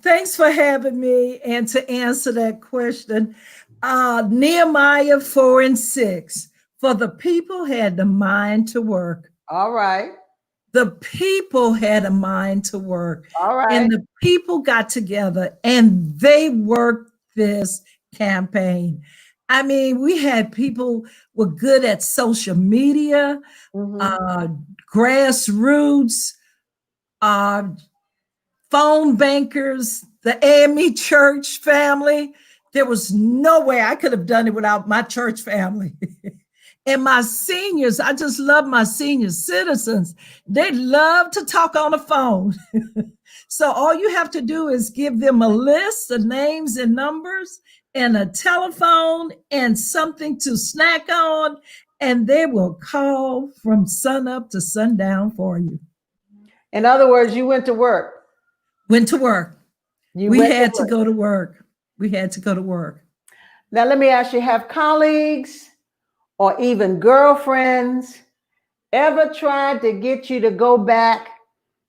S5: thanks for having me. And to answer that question, Nehemiah 4:6, for the people had the mind to work.
S2: All right.
S5: The people had a mind to work.
S2: All right.
S5: And the people got together and they worked this campaign. I mean, we had people were good at social media, grassroots, phone bankers, the AME church family. There was no way I could have done it without my church family. And my seniors, I just love my senior citizens. They love to talk on the phone. So all you have to do is give them a list of names and numbers and a telephone and something to snack on, and they will call from sun up to sundown for you.
S2: In other words, you went to work.
S5: Went to work. We had to go to work. We had to go to work.
S2: Now, let me ask you, have colleagues or even girlfriends ever tried to get you to go back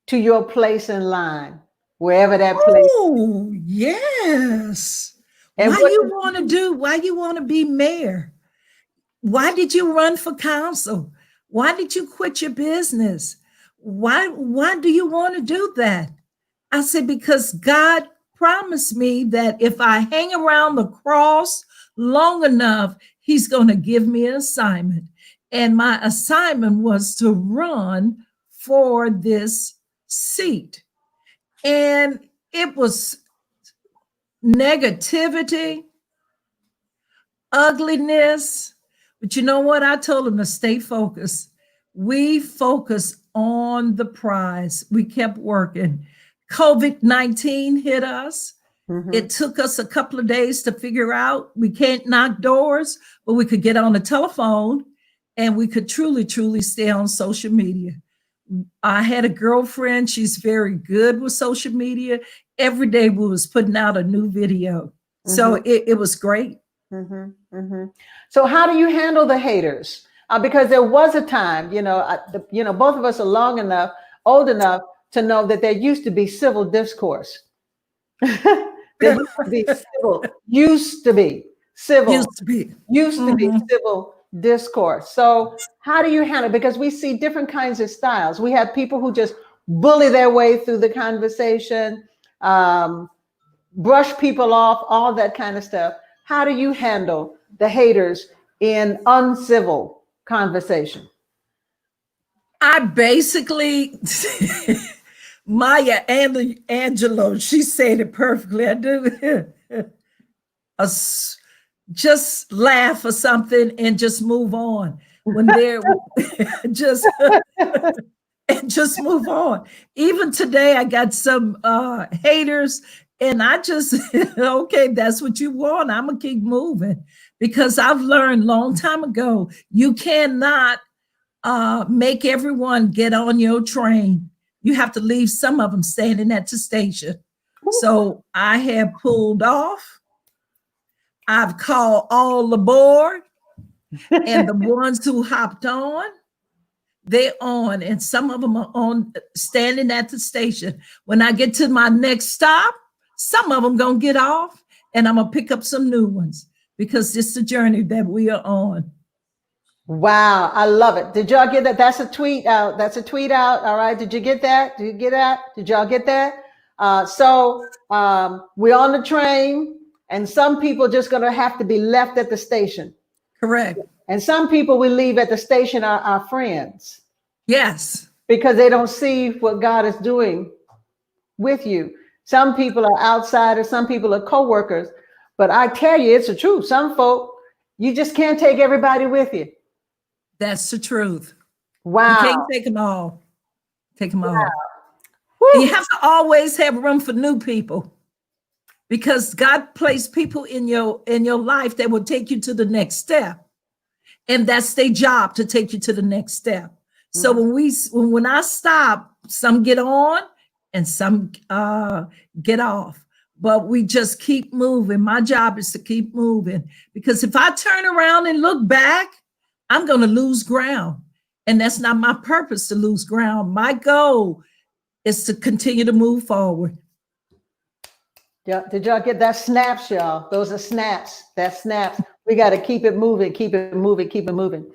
S2: to your place in line, wherever that place?
S5: Oh, yes.
S2: And
S5: why you want to be mayor? Why did you run for council? Why did you quit your business? Why do you want to do that? I said, because God promised me that if I hang around the cross long enough, he's going to give me an assignment. And my assignment was to run for this seat. And it was negativity, ugliness. But you know what? I told him to stay focused. We focused on the prize. We kept working. COVID-19 hit us. It took us a couple of days to figure out we can't knock doors, but we could get on the telephone and we could truly, truly stay on social media. I had a girlfriend. She's very good with social media. Every day we was putting out a new video. So it was great.
S2: So how do you handle the haters? Because there was a time, both of us are old enough to know that there used to be civil discourse. There used to be civil discourse. So how do you handle it? Because we see different kinds of styles. We have people who just bully their way through the conversation, brush people off, all that kind of stuff. How do you handle the haters in uncivil conversation?
S5: I basically, Maya Angelou, she said it perfectly. I do just laugh or something and just move on. When they're just move on. Even today, I got some haters, and I just okay, that's what you want. I'm gonna keep moving because I've learned a long time ago you cannot make everyone get on your train. You have to leave some of them standing at the station. So I have pulled off. I've called all aboard. And the ones who hopped on, they're on, and some of them are on standing at the station. When I get to my next stop, some of them gonna get off, and I'm gonna pick up some new ones because it's the journey that we are on.
S2: Wow, I love it. Did y'all get that? That's a tweet out. That's a tweet out. All right. Did you get that? Did you get that? Did y'all get that? We're on the train, and some people just gonna have to be left at the station.
S5: Correct.
S2: And some people we leave at the station are our friends.
S5: Yes.
S2: Because they don't see what God is doing with you. Some people are outsiders, some people are co-workers. But I tell you, it's the truth. Some folk, you just can't take everybody with you.
S5: That's the truth.
S2: Wow.
S5: You can't take them all. Take them all.
S2: Woo.
S5: And you have to always have room for new people, because God placed people in your life that will take you to the next step. And that's their job, to take you to the next step. So when I stop, some get on and some get off. But we just keep moving. My job is to keep moving, because if I turn around and look back, I'm going to lose ground. And that's not my purpose, to lose ground. My goal is to continue to move forward.
S2: Yeah, did y'all get that? Snaps, y'all? Those are snaps. That's snaps. We got to keep it moving, keep it moving, keep it moving.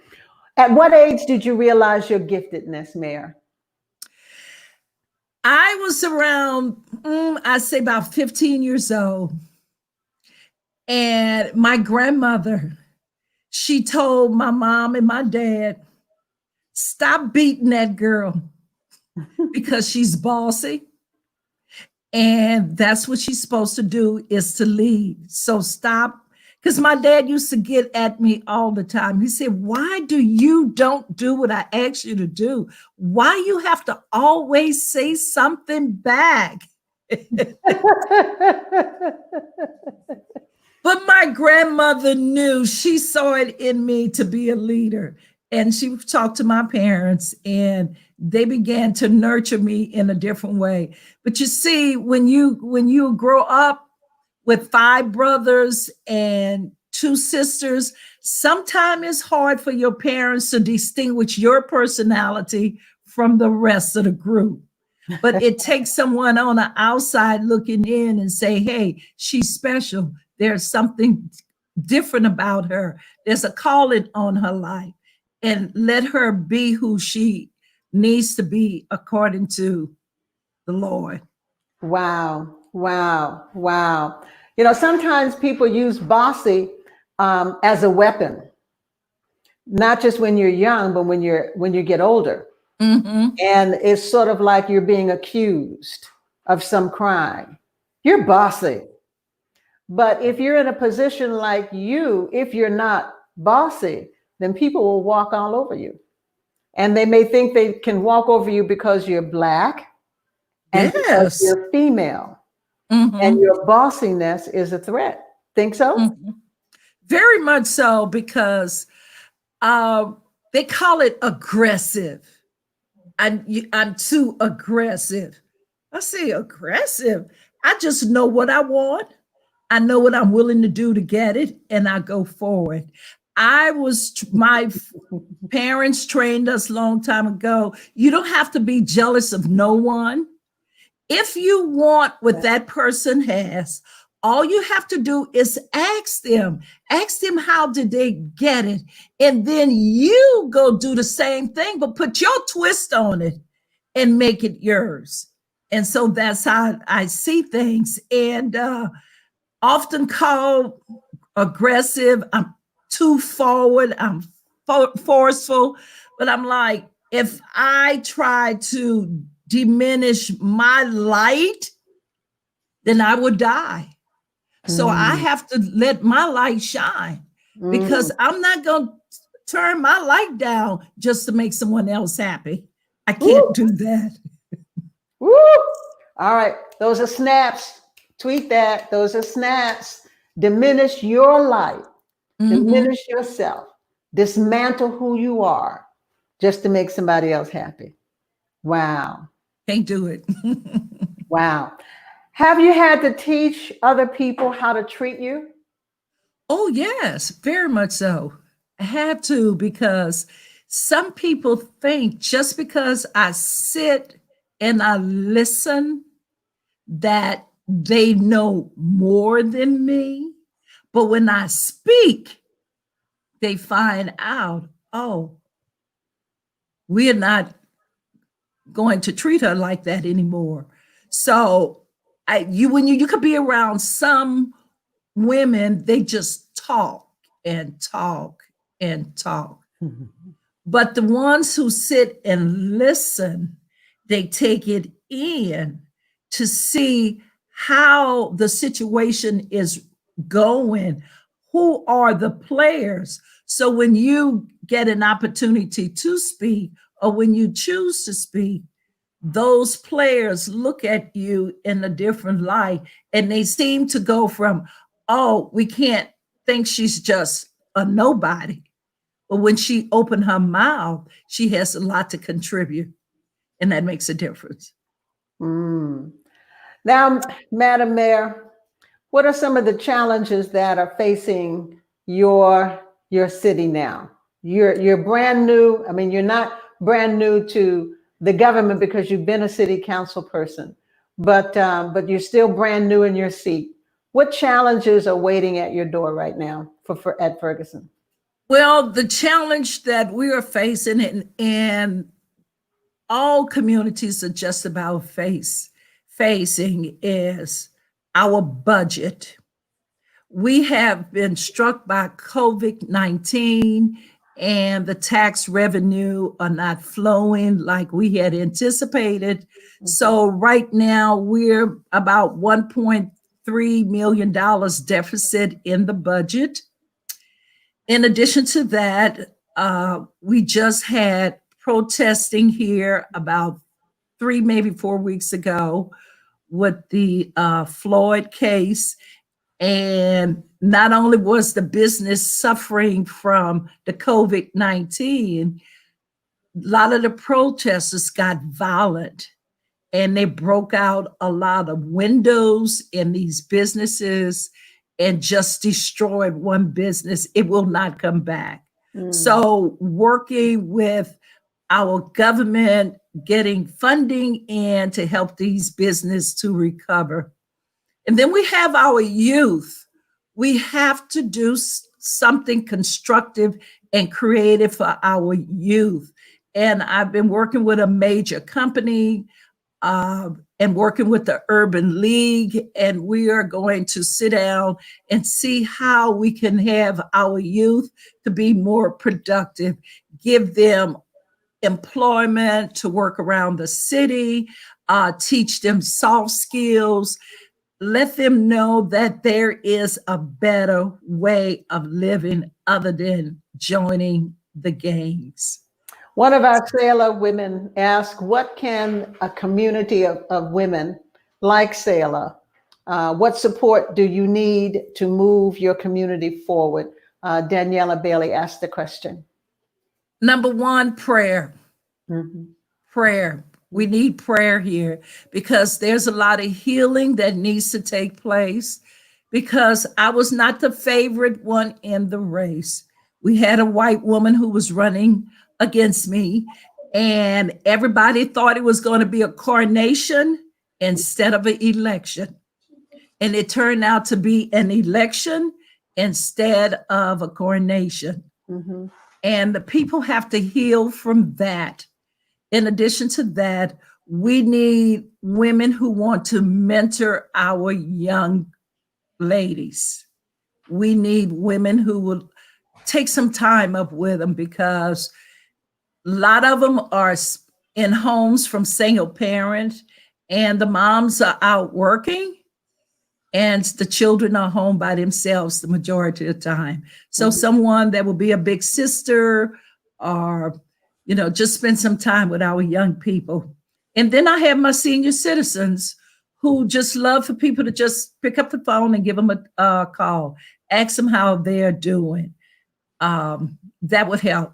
S2: At what age did you realize your giftedness, Mayor?
S5: I was around, I'd say about 15 years old. And my grandmother, she told my mom and my dad, stop beating that girl because she's bossy. And that's what she's supposed to do, is to lead. So stop. Because my dad used to get at me all the time. He said, why do you don't do what I asked you to do? Why you have to always say something back? But my grandmother knew, she saw it in me to be a leader. And she talked to my parents, and they began to nurture me in a different way. But you see, when you grow up with 5 brothers and 2 sisters, sometimes it's hard for your parents to distinguish your personality from the rest of the group. But it takes someone on the outside looking in and say, hey, she's special. There's something different about her. There's a calling on her life. And let her be who she needs to be according to the Lord.
S2: Wow, wow, wow. You know, sometimes people use bossy as a weapon, not just when you're young, but when you get older. Mm-hmm. And it's sort of like you're being accused of some crime. You're bossy. But if you're in a position like you, if you're not bossy, then people will walk all over you. And they may think they can walk over you because you're Black and because you're female. Mm-hmm. And your bossiness is a threat. Think so?
S5: Mm-hmm. Very much so, because they call it aggressive. I'm too aggressive. I say aggressive. I just know what I want. I know what I'm willing to do to get it, and I go forward. My parents trained us a long time ago. You don't have to be jealous of no one. If you want what that person has, all you have to do is ask them how did they get it? And then you go do the same thing, but put your twist on it and make it yours. And so that's how I see things. And often called aggressive. I'm too forward. I'm forceful. But I'm like, if I try to diminish my light, then I would die. So I have to let my light shine, because I'm not going to turn my light down just to make someone else happy. I can't do that.
S2: Woo! All right. Those are snaps. Tweet that. Those are snaps. Diminish your light. Diminish yourself. Dismantle who you are just to make somebody else happy. Wow.
S5: Can't do it.
S2: Wow. Have you had to teach other people how to treat you?
S5: Oh, yes, very much so. I had to, because some people think just because I sit and I listen that they know more than me. But when I speak, they find out, oh, we're not going to treat her like that anymore. So when you could be around some women, they just talk and talk and talk.
S2: Mm-hmm.
S5: But the ones who sit and listen, they take it in to see how the situation is going. Who are the players? So when you get an opportunity to speak, or when you choose to speak, those players look at you in a different light, and they seem to go from, oh, we can't think she's just a nobody. But when she opened her mouth, she has a lot to contribute, and that makes a difference.
S2: Mm. Now, Madam Mayor, what are some of the challenges that are facing your city now? You're brand new. I mean, you're not brand new to the government because you've been a city council person, but you're still brand new in your seat. What challenges are waiting at your door right now at Ferguson?
S5: Well, the challenge that we are facing, and all communities are just about facing, is our budget. We have been struck by COVID-19, and the tax revenue are not flowing like we had anticipated. Mm-hmm. So right now we're about $1.3 million deficit in the budget. In addition to that, we just had protesting here about 3, maybe 4 weeks ago with the Floyd case. And not only was the business suffering from the COVID-19, a lot of the protesters got violent, and they broke out a lot of windows in these businesses and just destroyed one business. It will not come back. Mm. So working with our government, getting funding in to help these businesses to recover. And then we have our youth. We have to do something constructive and creative for our youth. And I've been working with a major company and working with the Urban League, and we are going to sit down and see how we can have our youth to be more productive, give them employment to work around the city, teach them soft skills, let them know that there is a better way of living other than joining the gangs.
S2: One of our Selah women asked, what can a community of women like Selah, what support do you need to move your community forward? Daniela Bailey asked the question.
S5: Number one, prayer.
S2: Mm-hmm.
S5: Prayer. We need prayer here, because there's a lot of healing that needs to take place, because I was not the favorite one in the race. We had a white woman who was running against me, and everybody thought it was going to be a coronation instead of an election. And it turned out to be an election instead of a coronation. Mm-hmm. And the people have to heal from that. In addition to that, we need women who want to mentor our young ladies. We need women who will take some time up with them, because a lot of them are in homes from single parents, and the moms are out working, and the children are home by themselves the majority of the time. So mm-hmm. someone that will be a big sister, or just spend some time with our young people. And then I have my senior citizens who just love for people to just pick up the phone and give them a call, ask them how they're doing. That would help.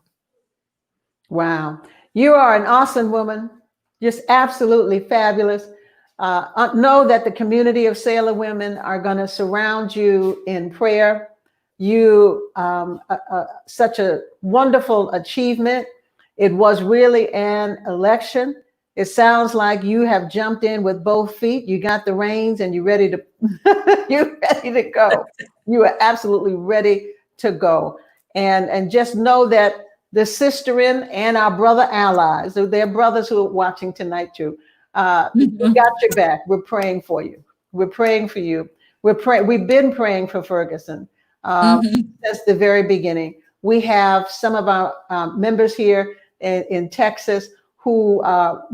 S2: Wow. You are an awesome woman, just absolutely fabulous. Know that the community of Selah women are going to surround you in prayer. you such a wonderful achievement. It was really an election. It sounds like you have jumped in with both feet. You got the reins and you're ready to you're ready to go. You are absolutely ready to go. And just know that the sisterin and our brother allies, so they're brothers who are watching tonight too. We got your back. We're praying for you. We're praying for you. We've been praying for Ferguson since the very beginning. We have some of our members here in Texas who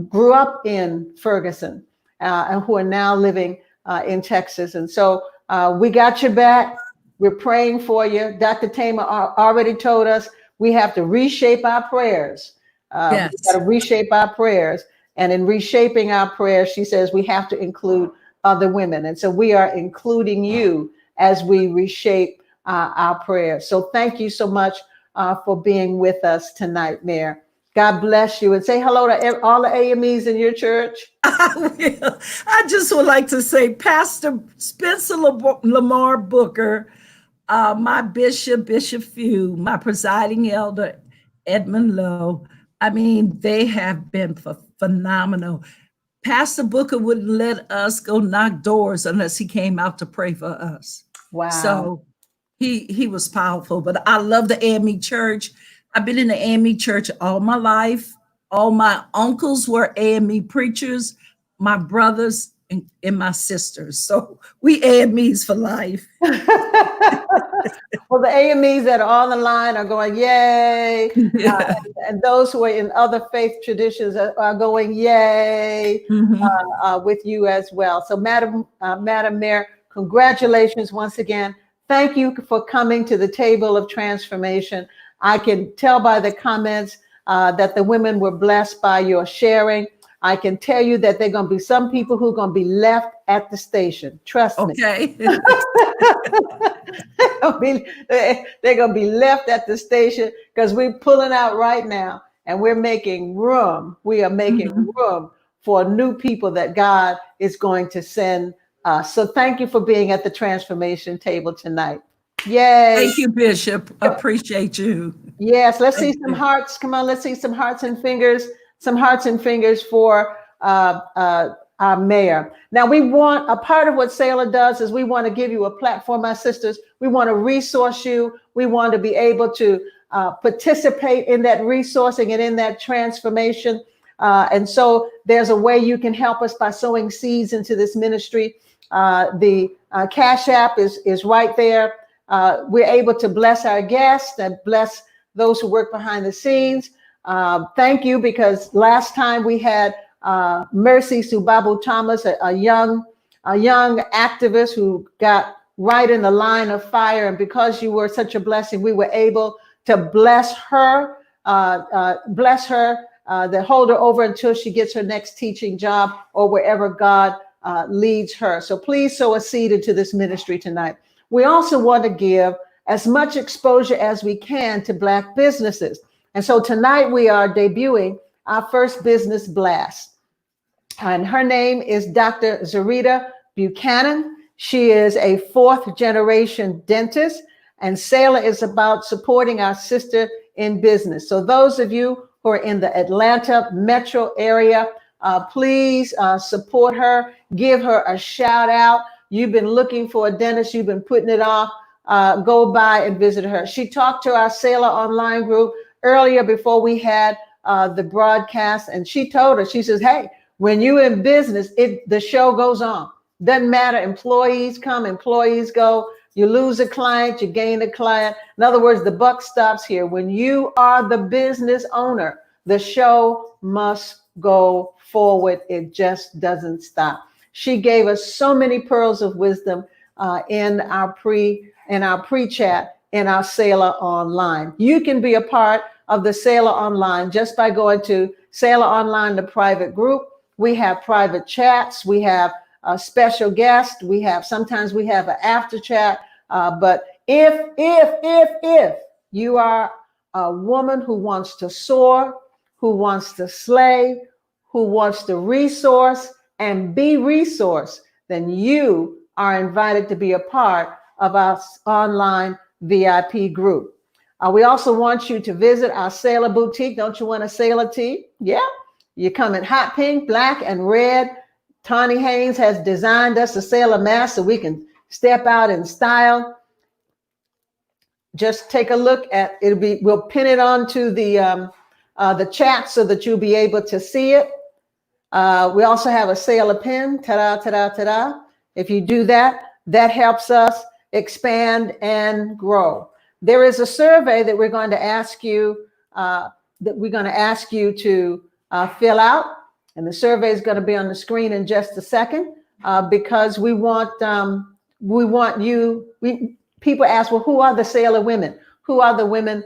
S2: grew up in Ferguson and who are now living in Texas. And so we got your back. We're praying for you. Dr. Thema already told us we have to reshape our prayers.
S5: Yes.
S2: We got to reshape our prayers. And in reshaping our prayers, she says we have to include other women. And so we are including you as we reshape our prayers. So thank you so much for being with us tonight, Mayor. God bless you, and say hello to all the AMEs in your church.
S5: I will. I just would like to say, Pastor Spencer Lamar Booker, my Bishop Few, my presiding elder, Edmund Lowe. I mean, they have been phenomenal. Pastor Booker wouldn't let us go knock doors unless he came out to pray for us.
S2: Wow.
S5: So he was powerful, but I love the AME church. I've been in the AME church all my life. All my uncles were AME preachers, my brothers and my sisters. So we AMEs for life.
S2: Well, the AMEs that are on the line are going, yay. And those who are in other faith traditions are going, yay, with you as well. So Madam Mayor, congratulations once again. Thank you for coming to the table of transformation. I can tell by the comments that the women were blessed by your sharing. I can tell you that there are going to be some people who are going to be left at the station. Trust me.
S5: Okay.
S2: They're going to be left at the station because we're pulling out right now and we're making room. We are making room for new people that God is going to send us. So thank you for being at the transformation table tonight. Yay.
S5: Thank you, Bishop. Appreciate you.
S2: Yes, let's see some hearts. Come on, let's see some hearts and fingers. Some hearts and fingers for our mayor. Now, we want, a part of what Selah does is we want to give you a platform, my sisters. We want to resource you. We want to be able to participate in that resourcing and in that transformation. And so there's a way you can help us by sowing seeds into this ministry. The Cash App is right there. We're able to bless our guests and bless those who work behind the scenes. Thank you, because last time we had Mercy Subabu Thomas, a young activist who got right in the line of fire. And because you were such a blessing, we were able to bless her, to hold her over until she gets her next teaching job or wherever God leads her. So please sow a seed into this ministry tonight. We also want to give as much exposure as we can to Black businesses. And so tonight we are debuting our first business blast. And her name is Dr. Zarita Buchanan. She is a 4th generation dentist, and Selah is about supporting our sister in business. So those of you who are in the Atlanta metro area, please support her, give her a shout out. You've been looking for a dentist, you've been putting it off, go by and visit her. She talked to our Selah online group earlier before we had the broadcast, and she told us, she says, hey, when you're in business, the show goes on. Doesn't matter, employees come, employees go. You lose a client, you gain a client. In other words, the buck stops here. When you are the business owner, the show must go forward. It just doesn't stop. She gave us so many pearls of wisdom in our pre-chat in our Selah Online. You can be a part of the Selah Online just by going to Selah Online, the private group. We have private chats. We have a special guest. Sometimes we have an after chat. But if you are a woman who wants to soar, who wants to slay, who wants to resource and be resourced, then you are invited to be a part of our online VIP group. We also want you to visit our Selah boutique. Don't you want a Selah tee? Yeah. You come in hot pink, black, and red. Tawny Haynes has designed us a Selah mask so we can step out in style. Just take a look at it. We'll pin it onto the chat so that you'll be able to see it. We also have a Selah pin. Ta-da, ta-da, ta-da. If you do that, that helps us expand and grow. There is a survey that we're going to ask you to fill out, and the survey is going to be on the screen in just a second, because we want you. People ask, well, who are the Selah women? Who are the women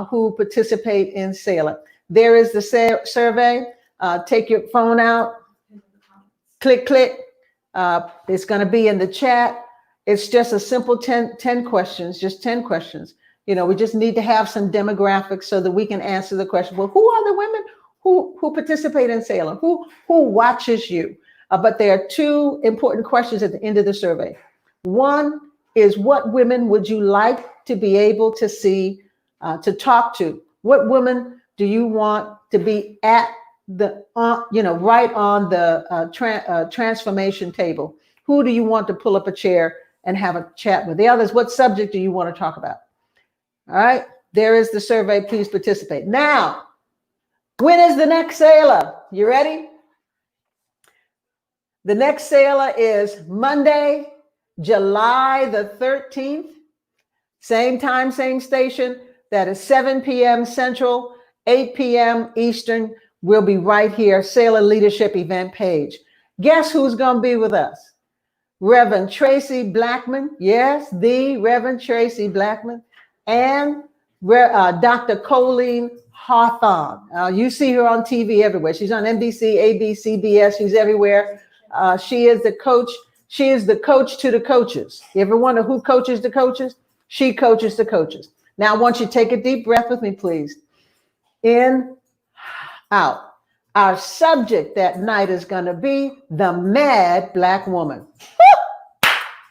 S2: who participate in Selah? There is the survey. Take your phone out, click. It's going to be in the chat. It's just a simple 10 questions, just 10 questions. You know, we just need to have some demographics so that we can answer the question, well, who are the women who participate in Selah? Who watches you? But there are two important questions at the end of the survey. One is, what women would you like to be able to see, to talk to? What women do you want to be at the, right on the transformation table? Who do you want to pull up a chair and have a chat with? The others, what subject do you want to talk about? All right, there is the survey. Please participate. Now, when is the next Selah? You ready? The next Selah is Monday, July the 13th. Same time, same station. That is 7 p.m. Central, 8 p.m. Eastern. We'll be right here, Selah Leadership event page. Guess who's going to be with us? Reverend Tracy Blackman. Yes, the Reverend Tracy Blackman. And Dr. Colleen Hawthorne. You see her on TV everywhere. She's on NBC, ABC, CBS. She's everywhere. She is the coach. She is the coach to the coaches. You ever wonder who coaches the coaches? She coaches the coaches. Now, I want you to take a deep breath with me, please. In, out. Our subject that night is going to be the mad Black woman.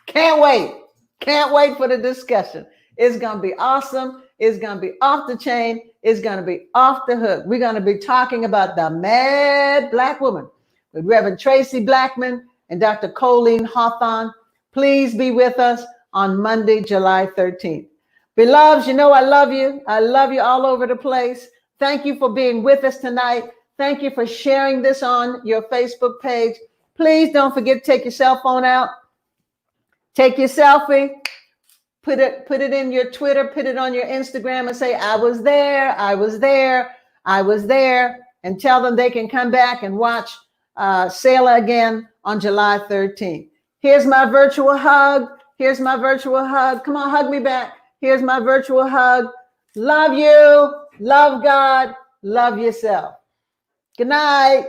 S2: Can't wait. Can't wait for the discussion. It's going to be awesome. It's going to be off the chain. It's going to be off the hook. We're going to be talking about the mad Black woman with Reverend Tracy Blackman and Dr. Colleen Hawthorne. Please be with us on Monday, July 13th. Beloveds, you know I love you. I love you all over the place. Thank you for being with us tonight. Thank you for sharing this on your Facebook page. Please don't forget to take your cell phone out. Take your selfie. Put it in your Twitter, put it on your Instagram and say, I was there, I was there, I was there. And tell them they can come back and watch Selah again on July 13th. Here's my virtual hug. Here's my virtual hug. Come on, hug me back. Here's my virtual hug. Love you. Love God. Love yourself. Good night.